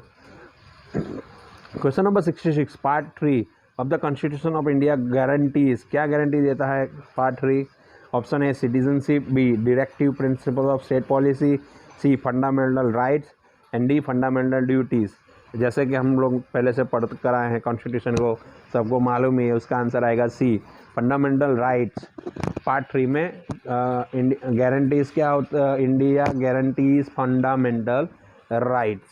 Question number 66, part 3 of the constitution of India guarantees, क्या गारंटी देता है part 3? Option A citizenship, B directive principle of state policy, C fundamental rights and D fundamental duties. जैसे कि हम लोग पहले से पढ़ कर आए हैं कॉन्स्टिट्यूशन को, सबको मालूम ही है, उसका आंसर आएगा सी फंडामेंटल राइट्स। पार्ट 3 में गारंटीज़ क्या होता है? India guarantees fundamental rights.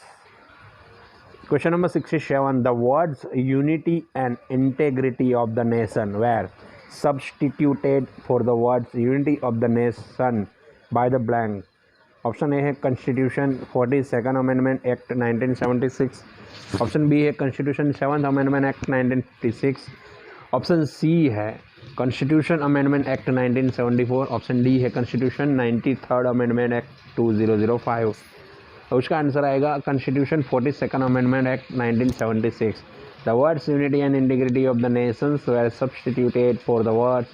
Question number 67, the words unity and integrity of the nation were substituted for the words unity of the nation by the blank. Option ए है constitution 42nd amendment act 1976, option B है constitution 7th amendment act 1956, option सी है constitution amendment act 1974, option D है कॉन्स्टिट्यूशन 93rd अमेंडमेंट एक्ट 2005। उसका आंसर आएगा constitution 42nd amendment act 1976। The words unity and integrity of the nations were substituted for the words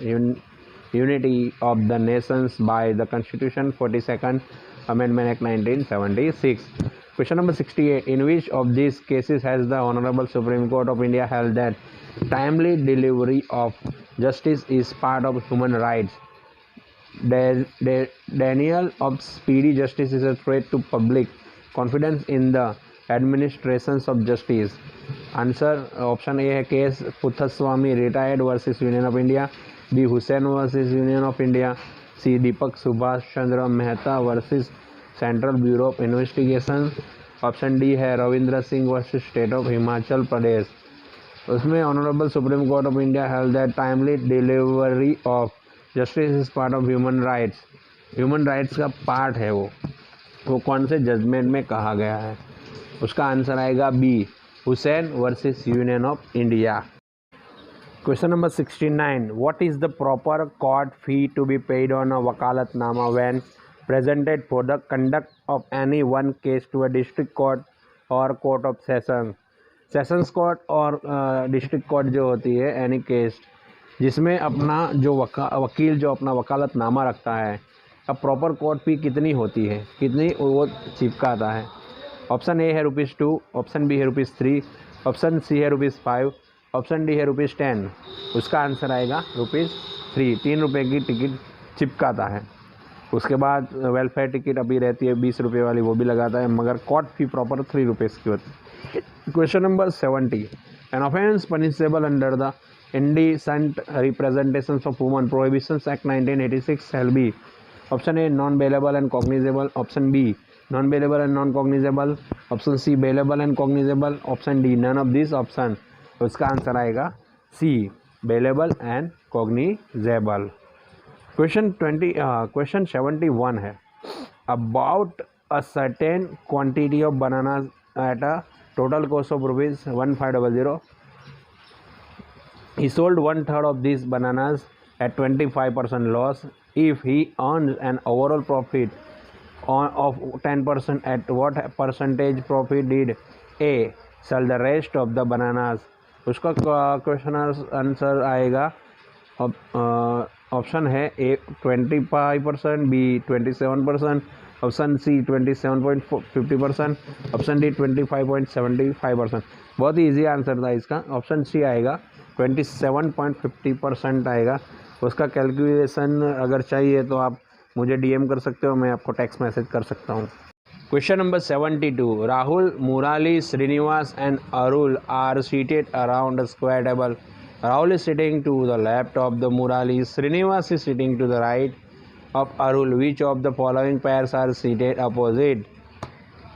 unity of the nations by the Constitution 42nd Amendment Act 1976. Question number 68. In which of these cases has the Honorable Supreme Court of India held that timely delivery of justice is part of human rights? Denial of speedy justice is a threat to public confidence in the administrations of justice. Answer option ए है case Puttaswamy retired versus union of India, B Hussain versus union of India, C Deepak Subhash Chandra Mehta versus Central Bureau of Investigation, option D है Ravindra Singh versus state of Himachal Pradesh. उसमें honourable supreme court of India held that timely delivery of justice is part of human rights. Human rights का पार्ट है वो कौन से जजमेंट में कहा गया है? उसका आंसर आएगा B Hussain versus union of India. Question number 69, what is the proper court fee to be paid on a vakalatnama when presented for the conduct of any one case to a district court or court of sessions court और डिस्ट्रिक्ट कोर्ट जो होती है एनी केस जिसमें अपना जो वकील जो अपना वकालतनामा रखता है, अब प्रॉपर कोर्ट फी कितनी होती है, कितनी वो चिपकाता है? ऑप्शन ए है ₹2, ऑप्शन बी है ₹3, ऑप्शन सी है ₹5, ऑप्शन डी है ₹10। उसका आंसर आएगा ₹3। 3 रुपये की टिकट चिपकाता है। उसके बाद वेलफेयर टिकट अभी रहती है 20 रुपये वाली, वो भी लगाता है, मगर कोर्ट फी प्रॉपर 3 रुपये की होती है। Question number 70, an offence punishable under the indecent representation of women prohibitions act 1986 shall be option A non bailable and cognizable, option B non bailable and non cognizable, option C bailable and cognizable, option D none of this option. उसका आंसर आएगा C bailable and cognizable. Question 71 है, about a certain quantity of bananas at a total cost of ₹1500, he sold 1/3 of these bananas at 25% loss. If he earns an overall profit of 10%, at what percentage profit did A sell the rest of the bananas? उसका क्वेश्चन आंसर आएगा ऑप्शन है A 25%, B 27%, option C 27.50%, option D 25.75%। बहुत ही ईजी आंसर था इसका, ऑप्शन सी आएगा 27.50% आएगा। उसका कैलकुलेशन अगर चाहिए तो आप मुझे डीएम कर सकते हो, मैं आपको टेक्स्ट मैसेज कर सकता हूँ। Question number 72. Rahul, Murali, Srinivas and Arul are seated around a square table. Rahul is sitting to the left of the Murali. Srinivas is sitting to the right of Arul. Which of the following pairs are seated opposite?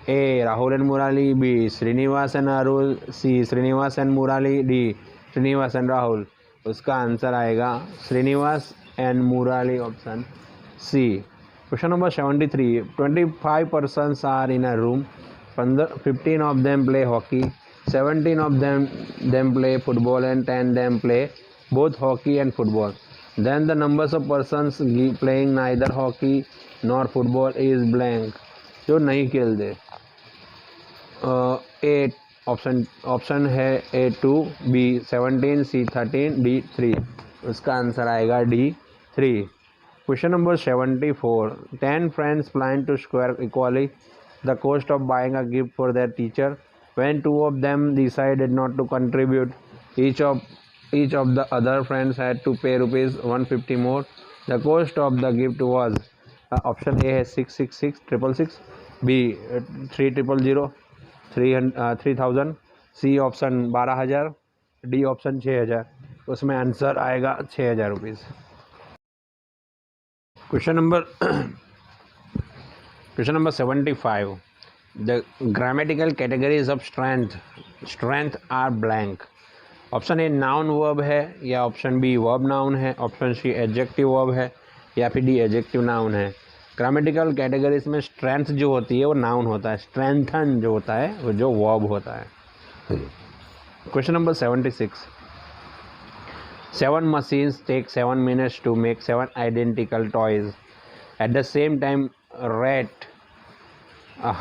A. Rahul and Murali. B. Srinivas and Arul. C. Srinivas and Murali. D. Srinivas and Rahul. उसका आंसर आएगा Srinivas and Murali, option C. Question number 73. 25 persons are in a room. 15 of them play hockey. 17 of them play football and 10 them play both hockey and football. Then the numbers of persons playing neither hockey nor football is blank. जो नहीं खेलते। A ऑप्शन है A 2, B 17, C 13, D 3। उसका आंसर आएगा D 3। Question number 74. 10 friends plan to share equally the cost of buying a gift for their teacher. When 2 of them decided not to contribute, each of the other friends had to pay rupees 150 more. The cost of the gift was option A है 666, 666, B 3000, 3000, C option 12000, D option 6000। उसमें आंसर आएगा 6000 rupees. Question number 75. The grammatical categories of strength are blank. Option a noun verb है, या ऑप्शन बी वर्ब नाउन है, ऑप्शन सी एडजेक्टिव वर्ब है, या फिर डी एडजेक्टिव नाउन है। ग्रामेटिकल कैटेगरीज में स्ट्रेंथ जो होती है वो नाउन होता है, स्ट्रेंथन जो होता है वो जो वर्ब होता है। Question number 76. 7 machines take 7 minutes to make 7 identical toys. At the same time, rate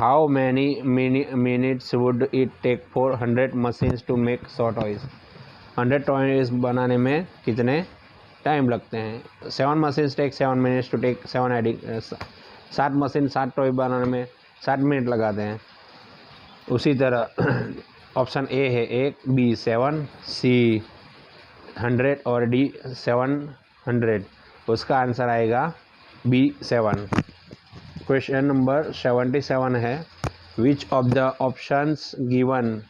how many minutes would it take for 100 machines to make 100 toys? 100 toys बनाने में कितने टाइम लगते हैं? 7 machines take 7 minutes to take 7 machine 7 toy बनाने में 7 मिनट लगाते हैं। उसी तरह ऑप्शन ए है 1, बी 7, सी 100 और डी 700। उसका आंसर आएगा बी 7। क्वेश्चन नंबर 77 है which of the options given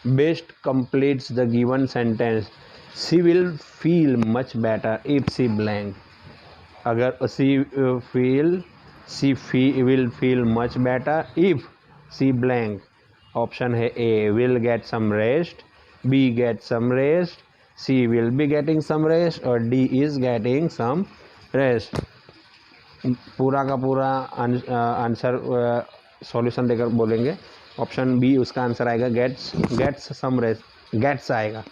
best completes the given sentence? She will feel much better if she blank. अगर she will feel much better if she blank. Option है A will get some rest, B get some rest, C will be getting some rest और D is getting some rest। पूरा का पूरा आंसर सॉल्यूशन देकर बोलेंगे। ऑप्शन बी उसका आंसर आएगा गेट्स सम रेस्ट, गेट्स आएगा।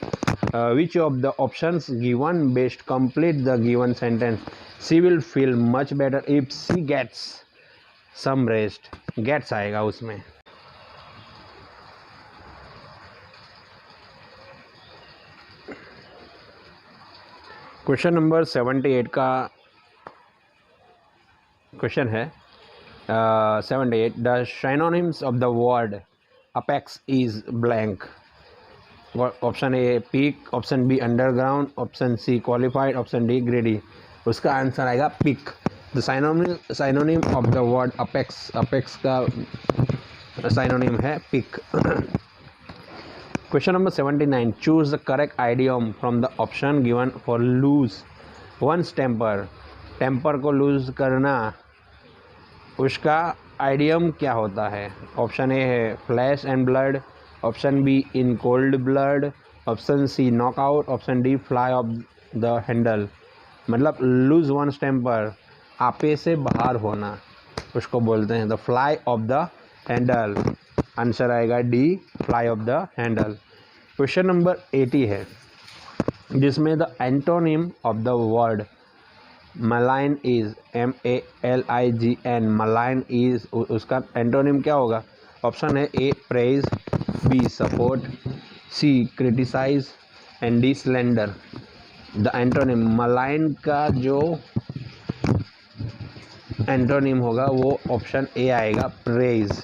Which of the options given best complete the given sentence? She will feel much better if she gets some rest, gets आएगा उसमें। क्वेश्चन नंबर 78 का क्वेश्चन है 78. The synonyms of the word apex is blank. Option A peak, option B underground, option C qualified, option D greedy. उसका आंसर आएगा peak. The synonym of the word apex, apex का साइनोनिम है pick. Question number 79. Choose the correct idiom from the option given for lose one's temper. Temper को lose करना, उसका idiom क्या होता है? ऑप्शन ए है flesh and blood, option B in cold blood, option C knockout, option D fly off the handle। मतलब lose one's temper, आपे से बाहर होना, उसको बोलते हैं the fly off the handle। Answer आएगा D fly off the handle. Question number 80 है जिसमें the antonym of the word malign is MALIGN। Malign is, उसका एंटोनिम क्या होगा? ऑप्शन है A praise, B support, C criticise and D slander. The antonym, malign का जो एंटोनिम होगा वो ऑप्शन ए आएगा, praise,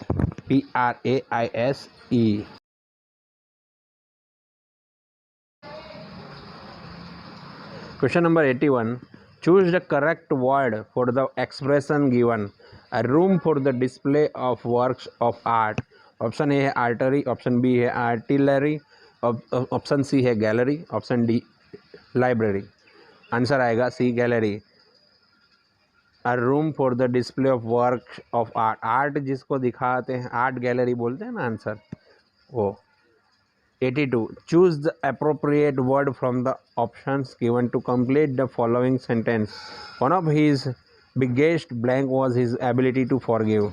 PRAISE। Question number 81. Choose the correct word for the expression given. A room for the display of works of art. Option ए है आर्टरी, ऑप्शन बी है आर्टिलरी, ऑप्शन सी है gallery, option D library. Answer आएगा C, gallery. A room for the display of work of art, art जिसको दिखाते हैं आर्ट गैलरी बोलते हैं ना, आंसर वो। 82. Choose the appropriate word from the options given to complete the following sentence. One of his biggest blank was his ability to forgive.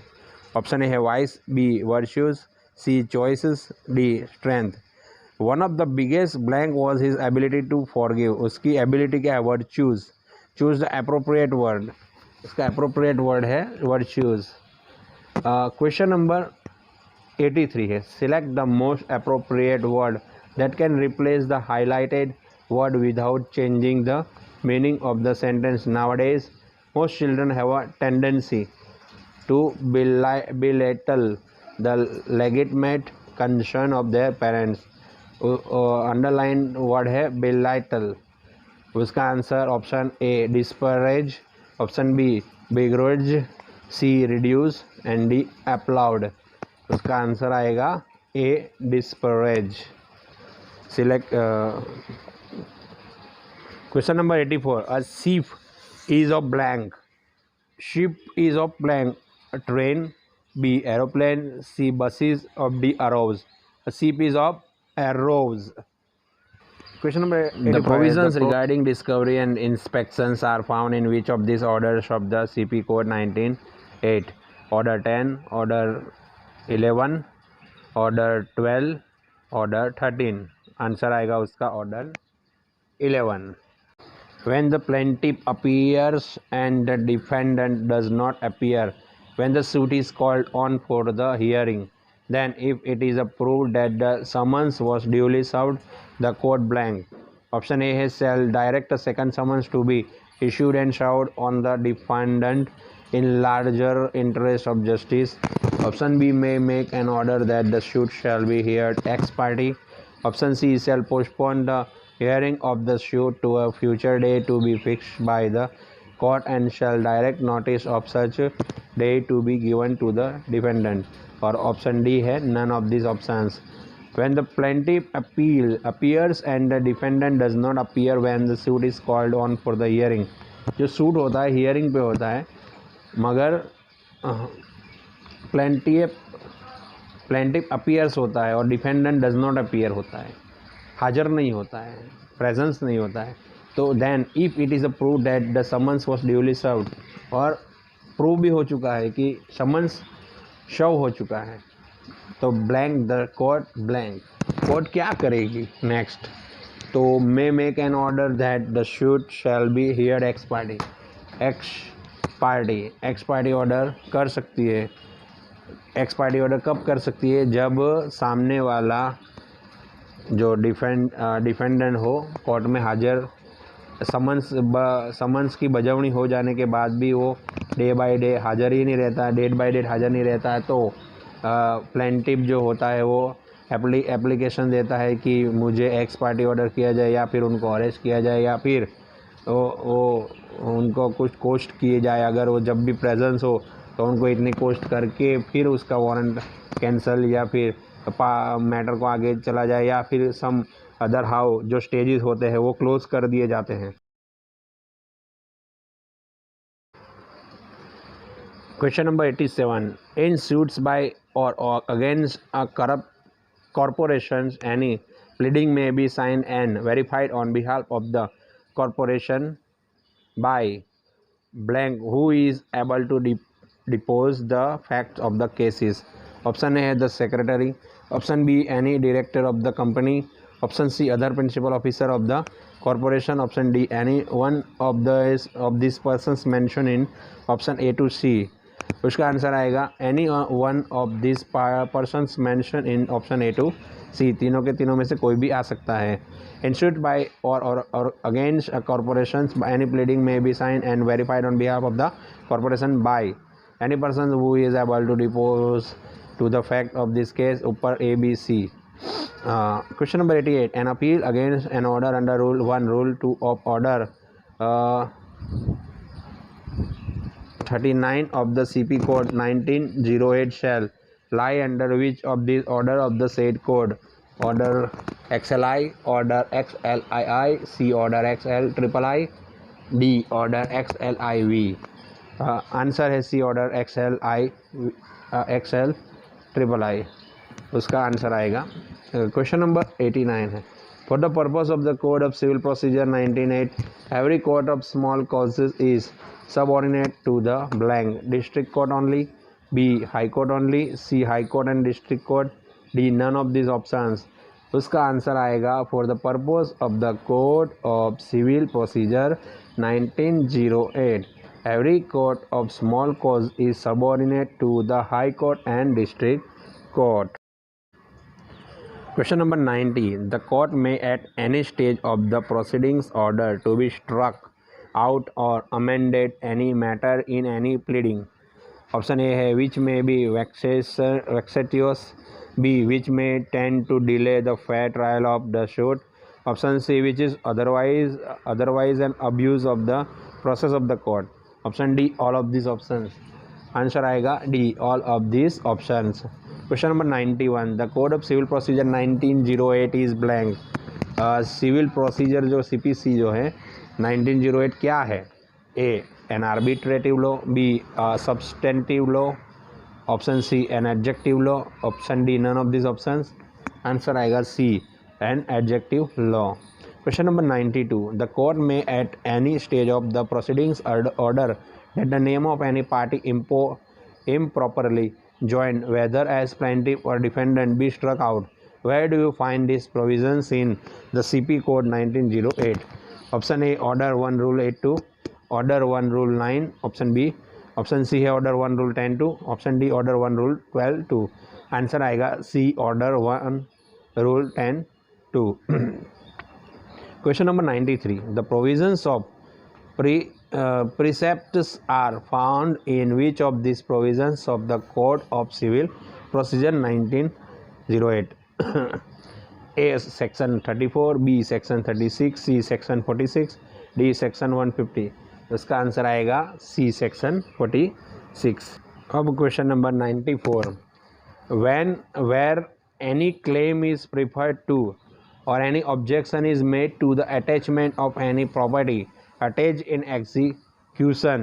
Option A है vice, B virtues, C choices, D strength. One of the biggest blank was his ability to forgive. उसकी ability क्या है? virtues. Choose the appropriate word. इसका appropriate word है virtues. Question number 83 है, select the most appropriate word that can replace the highlighted word without changing the meaning of the sentence. Nowadays, most children have a tendency to belittle the legitimate concern of their parents. Underlined word है belittle. उसका answer option A disparage, option B begrudge, C reduce and D applaud. उसका आंसर आएगा A disparage. Select question number 84. A ship is of blank, ship is of blank, A train, B aeroplane, C buses, और D arrows. A ship is of arrows. Question number 85. The provisions regarding discovery and inspections are found in which of these orders of the CP Code 1908? Order 10, Order 11, Order 12, Order 13. Answer आएगा उसका order 11. When the plaintiff appears and the defendant does not appear when the suit is called on for the hearing, then if it is proved that the summons was duly served, the court blank. Option A है shall direct a second summons to be issued and served on the defendant in larger interest of justice. Option B may make an order that the suit shall be heard ex parte. Option C shall postpone the hearing of the suit to a future day to be fixed by the court and shall direct notice of such day to be given to the defendant. और ऑप्शन डी है none of these options. When the plaintiff appears and the defendant does not appear when the suit is called on for the hearing. जो सूट होता है हियरिंग पे होता है, मगर प्लेंटिफ अपीयर्स होता है और डिफेंडेंट डज नॉट अपीयर होता है, हाजिर नहीं होता है, प्रेजेंस नहीं होता है, तो then if it is a prove that the summons was duly served, और प्रूव भी हो चुका है कि समन्स शव हो चुका है, तो blank the court blank. Court क्या करेगी नेक्स्ट? तो may make an order that the shoot shall be heard x party order कर सकती है। एक्स पार्टी ऑर्डर कब कर सकती है? जब सामने वाला जो डिफेंडेंट हो कोर्ट में हाजिर, समन्स की बजवनी हो जाने के बाद भी वो डे बाय डे हाजिर ही नहीं रहता, डेट बाय डेट हाजिर नहीं रहता है, तो प्लेंटिफ जो होता है वो एप्लीकेशन देता है कि मुझे एक्स पार्टी ऑर्डर किया जाए, या फिर उनको अरेस्ट किया जाए, या फिर वो उनको कुछ कोस्ट किए जाए। अगर वो जब भी प्रेजेंस हो तो उनको इतनी कोस्ट करके फिर उसका वारंट कैंसिल, या फिर मैटर को आगे चला जाए, या फिर सम अदर हाउ जो स्टेजेस होते हैं वो क्लोज कर दिए जाते हैं। Question number 87. In suits bye or against a corrupt corporations, any pleading may be signed and verified on behalf of the corporation by blank who is able to depose the facts of the cases. Option A है the secretary, option B any director of the company, option C other principal officer of the corporation, option D any one of these persons mentioned in option A to C. उसका आंसर आएगा any one of this persons mention in option A to C, तीनों के तीनों में से कोई भी आ सकता है। Institute by or against corporation any pleading may be sign and verified on behalf of the corporation by any person who is able to depose to the fact of this case, ऊपर A B C. Question number 88, an appeal against an order under rule 1 rule 2 of order 39 of the CP code 1908 shall lie under which of these order of the said code? Order XLI, order XLII, C order XLIII, D order XLIV। Answer है सी ऑर्डर XLIII, उसका आंसर आएगा। क्वेश्चन नंबर 89 है, for the purpose of the code of civil procedure 1908 every court of small causes is subordinate to the blank, district court only, B high court only, C high court and district court, D none of these options। उसका आंसर आएगा for the purpose of the code of civil procedure 1908 every court of small cause is subordinate to the high court and district court. Question number 90, the court may at any stage of the proceedings order to be struck out or amended any matter in any pleading। Option A है which may be vexatious, B which may tend to delay the fair trial of the suit, option C which is otherwise an abuse of the process of the court, option D all of these options। Answer आएगा D all of these options। Question number 91, the code of civil procedure 1908 is blank. Civil procedure जो CPC जो है 1908 क्या है? A an arbitrative law, B substantive law, option C an adjective law, option D none of this options. Answer आएगा C an adjective law. Question number 92, the court may at any stage of the proceedings order that the name of any party improperly joined whether as plaintiff or defendant be struck out। Where do you find these provisions in the CP code 1908? Option A order 1 rule 82, order 1 rule 9, option B, option सी है order 1 rule 10-2, option D order 1 rule 12-2। Answer आएगा C order 1 rule 10-2। Question number 93, the provisions of precepts are found in which of these provisions of the Code of Civil Procedure 1908? A section 34, B section 36, C section 46, D section 150। इसका आंसर आएगा C section 46। अब question number 94, when where any claim is preferred to or any objection is made to the attachment of any property attached in execution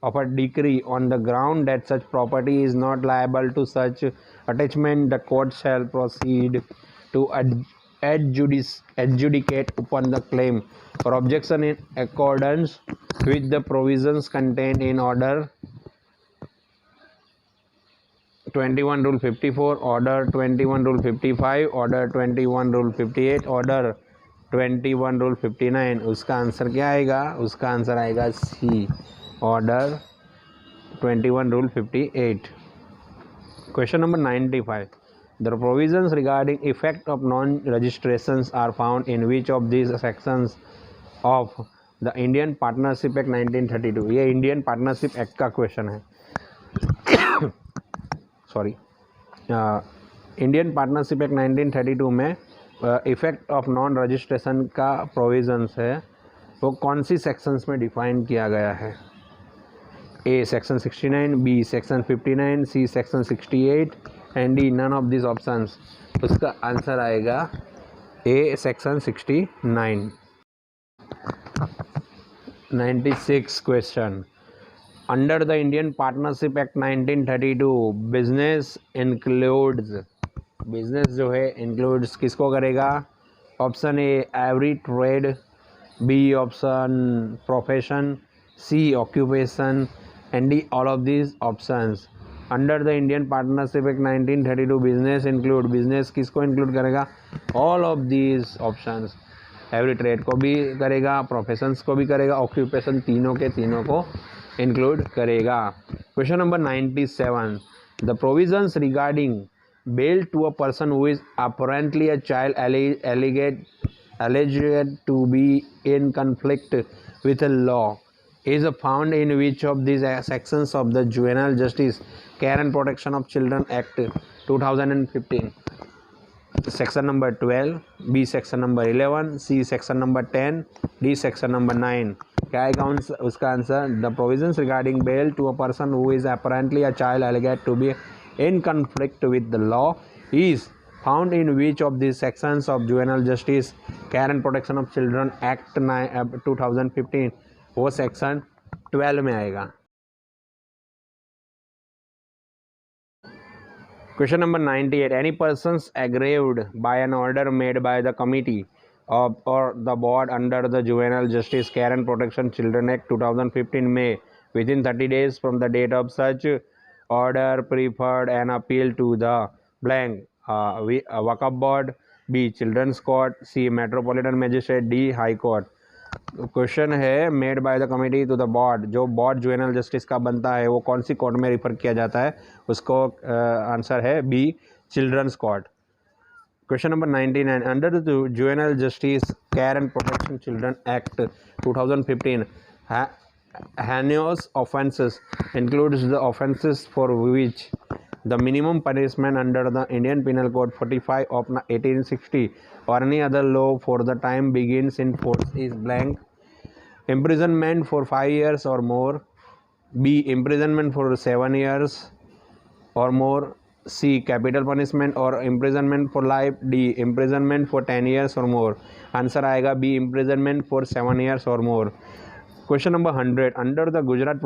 of a decree on the ground that such property is not liable to such attachment, the court shall proceed to adjudicate upon the claim or objection in accordance with the provisions contained in order 21 rule 54, order 21 rule 55, order 21 rule 58, order 21 rule 59। उसका आंसर क्या आएगा? उसका आंसर आएगा C order 21 rule 58। Question number 95, the provisions regarding effect of non registrations are found in which of these sections of the Indian partnership act 1932। ये इंडियन पार्टनरशिप एक्ट का क्वेश्चन है। सॉरी, इंडियन पार्टनरशिप एक्ट 1932 में इफेक्ट ऑफ नॉन रजिस्ट्रेशन का प्रोविजंस है, वो कौन सी सेक्शंस में डिफाइन किया गया है? A section 69, B section 59, C section 68 and D none of this options. उसका आंसर आएगा A section 69। 96 question, under the Indian partnership act 1932 business includes, business जो है इंक्लूड्स किसको करेगा? Option A every trade, B option profession, C occupation and D all of this options. Under the Indian partnership act 1932 business include, business किसको इंक्लूड करेगा? All of this options. Every trade को भी करेगा, प्रोफेशंस को भी करेगा, ऑक्यूपेशन, तीनों के तीनों को इंक्लूड करेगा। Question number 97, the provisions regarding bail to a person who is apparently a child alleged to be in conflict with a law is found in which of these sections of the Juvenile Justice Care and Protection of Children Act 2015? Section number 12, B section number 11, C section number 10, D section number 9। क्या आएगा उसका answer? The provisions regarding bail to a person who is apparently a child alleged to be in conflict with the law is found in which of these sections of Juvenile Justice Care and Protection of Children Act 2015? वो सेक्शन 12 में आएगा। Question number 98, any persons aggrieved by an order made by the committee or the board under the Juvenile Justice Care and Protection Children Act 2015 may within 30 days from the date of such order preferred an appeal to the blank Waqf board, B children's court, C metropolitan magistrate, D high court। Question है made by the committee to the board, जो बोर्ड जुवेनल जस्टिस का बनता है वो कौन सी कोर्ट में रिफर किया जाता है? उसको आंसर है B children's court. Question number 99, under the juvenile justice care and protection children act 2015 heinous offences includes the offences for which the minimum punishment under the Indian Penal Code 45 of 1860 or any other law for the time begins in force is blank. Imprisonment for 5 years or more, B imprisonment for 7 years or more, C capital punishment or imprisonment for life, D imprisonment for 10 years or more। Answer आएगा B imprisonment for 7 years or more। Question number 100, under the Gujarat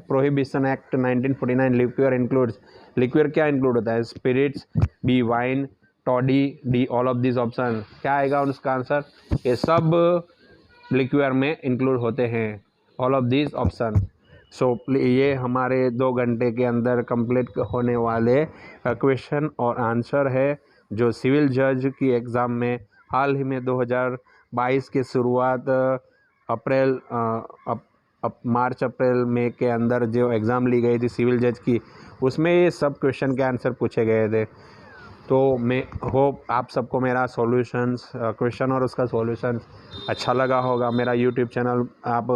prohibition act 1949 liquor includes, liquor क्या इंक्लूड होता है? Spirits, B wine, toddy, D all of this option. क्या आएगा उसका आंसर? ये सब लिक्वियर में इंक्लूड होते हैं, ऑल ऑफ दिस ऑप्शन। सो ये हमारे 2 घंटे के अंदर कंप्लीट होने वाले क्वेश्चन और आंसर है जो सिविल जज की एग्ज़ाम में हाल ही में 2022 की शुरुआत मार्च अप्रैल मई के अंदर जो एग्ज़ाम ली गई थी सिविल जज की, उसमें ये सब क्वेश्चन के आंसर पूछे गए थे। तो मैं होप आप सबको मेरा सॉल्यूशंस क्वेश्चन और उसका सॉल्यूशन अच्छा लगा होगा। मेरा यूट्यूब चैनल आप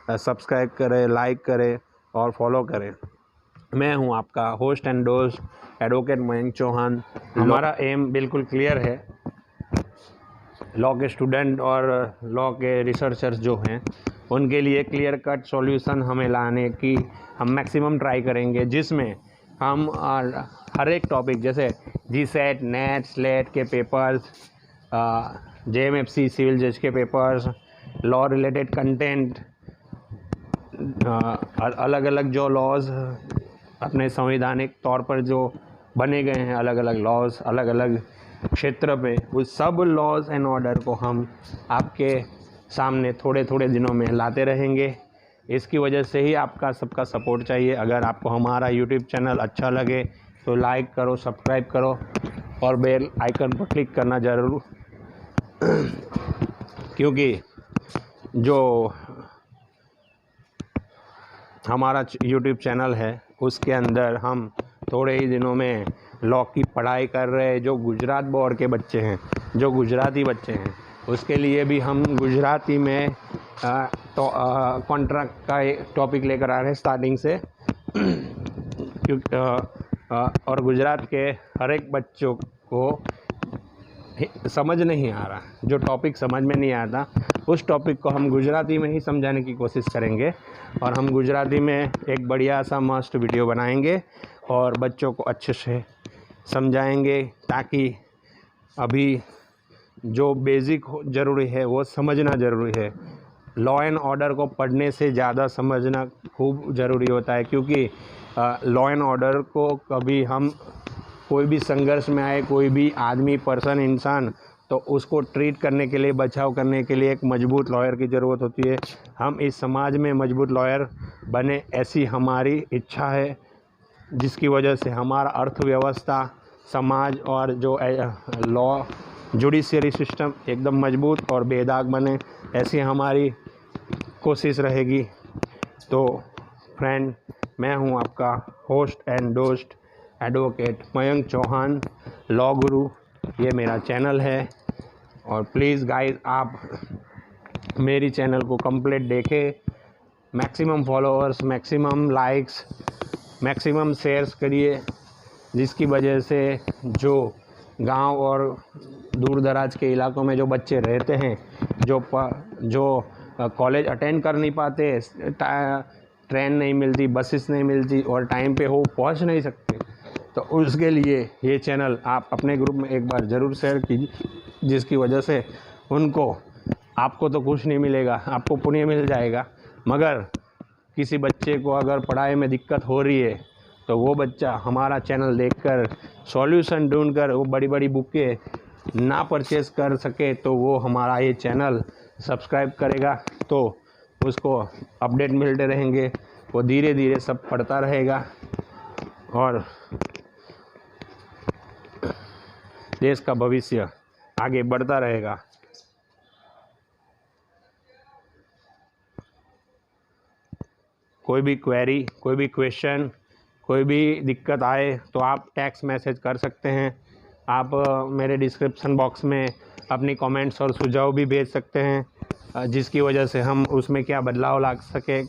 सब्सक्राइब करें, लाइक करें और फॉलो करें। मैं हूं आपका होस्ट एंड डोस्ट एडवोकेट मयंक चौहान। हमारा एम बिल्कुल क्लियर है, लॉ के स्टूडेंट और लॉ के रिसर्चर्स जो हैं उनके लिए क्लियर कट सॉल्यूशन हमें लाने की हम मैक्सिमम ट्राई करेंगे, जिसमें हम हर एक टॉपिक जैसे जीसेट, नेट, स्लेट के पेपर्स, जेएमएफसी सिविल जज के पेपर्स, लॉ रिलेटेड कंटेंट, अलग अलग जो लॉज अपने संवैधानिक तौर पर जो बने गए हैं, अलग अलग लॉज अलग अलग क्षेत्र पे, उस सब लॉज एंड ऑर्डर को हम आपके सामने थोड़े थोड़े दिनों में लाते रहेंगे। इसकी वजह से ही आपका सबका सपोर्ट चाहिए। अगर आपको हमारा यूट्यूब चैनल अच्छा लगे तो लाइक करो, सब्सक्राइब करो और बेल आइकन पर क्लिक करना ज़रूर क्योंकि जो हमारा यूट्यूब चैनल है उसके अंदर हम थोड़े ही दिनों में लॉ की पढ़ाई कर रहे हैं। जो गुजरात बोर्ड के बच्चे हैं, जो गुजराती बच्चे हैं, उसके लिए भी हम गुजराती में कॉन्ट्रैक्ट का एक टॉपिक लेकर आ रहे हैं स्टार्टिंग से क्योंकि और गुजरात के हर एक बच्चों को समझ नहीं आ रहा, जो टॉपिक समझ में नहीं आता उस टॉपिक को हम गुजराती में ही समझाने की कोशिश करेंगे और हम गुजराती में एक बढ़िया सा मस्त वीडियो बनाएंगे और बच्चों को अच्छे से समझाएंगे ताकि अभी जो बेसिक ज़रूरी है वो समझना ज़रूरी है। लॉ एंड ऑर्डर को पढ़ने से ज़्यादा समझना खूब ज़रूरी होता है क्योंकि लॉ एंड ऑर्डर को कभी हम कोई भी संघर्ष में आए, कोई भी आदमी, पर्सन, इंसान, तो उसको ट्रीट करने के लिए, बचाव करने के लिए एक मजबूत लॉयर की ज़रूरत होती है। हम इस समाज में मजबूत लॉयर बने, ऐसी हमारी इच्छा है, जिसकी वजह से हमारा अर्थव्यवस्था, समाज और जो लॉ जुडिशरी सिस्टम एकदम मजबूत और बेदाग बने, ऐसी हमारी कोशिश रहेगी। तो फ्रेंड, मैं हूं आपका होस्ट एंड दोस्त एडवोकेट मयंक चौहान, लॉ गुरु। ये मेरा चैनल है और प्लीज़ गाइस आप मेरी चैनल को कंप्लीट देखें, maximum followers, maximum likes, maximum shares करिए, जिसकी वजह से जो गांव और दूर दराज के इलाकों में जो बच्चे रहते हैं, जो कॉलेज अटेंड कर नहीं पाते, ट्रेन नहीं मिलती, बसेस नहीं मिलती और टाइम पे हो पहुंच नहीं सकते, तो उसके लिए ये चैनल आप अपने ग्रुप में एक बार ज़रूर शेयर कीजिए, जिसकी वजह से उनको, आपको तो कुछ नहीं मिलेगा, आपको पुण्य मिल जाएगा, मगर किसी बच्चे को अगर पढ़ाई में दिक्कत हो रही है तो वो बच्चा हमारा चैनल देखकर सॉल्यूशन ढूंढकर वो बड़ी बड़ी बुकें ना परचेज़ कर सके तो वो हमारा ये चैनल सब्सक्राइब करेगा, तो उसको अपडेट मिलते रहेंगे, वो धीरे धीरे सब पढ़ता रहेगा और देश का भविष्य आगे बढ़ता रहेगा। कोई भी क्वेरी, कोई भी क्वेश्चन, कोई भी दिक्कत आए तो आप टेक्स्ट मैसेज कर सकते हैं। आप मेरे डिस्क्रिप्शन बॉक्स में अपनी कमेंट्स और सुझाव भी भेज सकते हैं, जिसकी वजह से हम उसमें क्या बदलाव ला सके,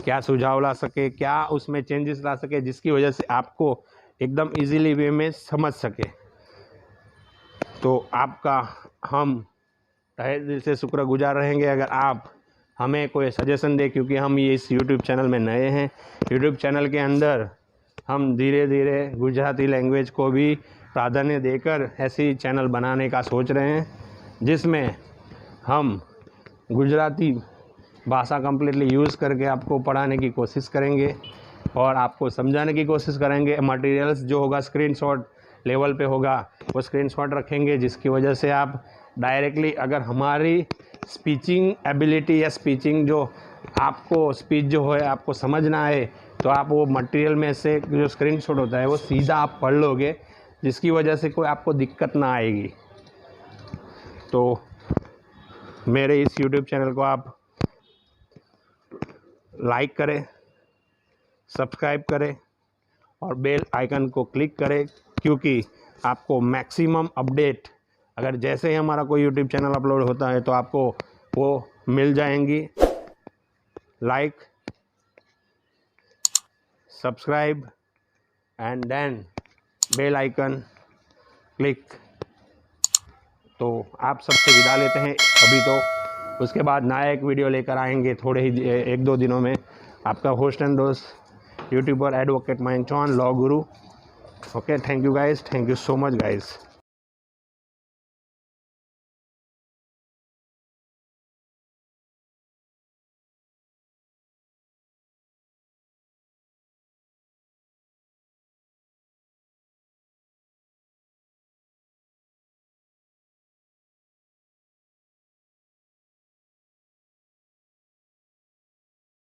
क्या सुझाव ला सके, क्या उसमें चेंजेस ला सके, जिसकी वजह से आपको एकदम इजीली वे में समझ सके। तो आपका हम तहे दिल से शुक्रगुजार रहेंगे अगर आप हमें कोई सजेशन दें, क्योंकि हम ये इस यूट्यूब चैनल में नए हैं। यूट्यूब चैनल के अंदर हम धीरे धीरे गुजराती लैंग्वेज को भी प्राधान्य देकर ऐसी चैनल बनाने का सोच रहे हैं, जिसमें हम गुजराती भाषा कम्प्लीटली यूज़ करके आपको पढ़ाने की कोशिश करेंगे और आपको समझाने की कोशिश करेंगे। मटेरियल्स जो होगा स्क्रीनशॉट लेवल पे होगा, वो स्क्रीनशॉट रखेंगे, जिसकी वजह से आप डायरेक्टली अगर हमारी स्पीचिंग एबिलिटी या स्पीचिंग जो आपको स्पीच जो है आपको समझना है, तो आप वो मटेरियल में से जो स्क्रीनशॉट होता है वो सीधा आप पढ़ लोगे, जिसकी वजह से कोई आपको दिक्कत ना आएगी। तो मेरे इस YouTube चैनल को आप लाइक करें, सब्सक्राइब करें और बेल आइकन को क्लिक करें, क्योंकि आपको मैक्सिमम अपडेट अगर जैसे ही हमारा कोई YouTube चैनल अपलोड होता है तो आपको वो मिल जाएंगी। Like, subscribe and then bell icon click. तो आप सबसे विदा लेते हैं अभी, तो उसके बाद नया एक वीडियो लेकर आएंगे थोड़े ही 1-2 दिनों में। आपका होस्ट एंड दोस्त YouTuber advocate Mayank Chauhan, law guru. Okay, thank you guys, thank you so much guys.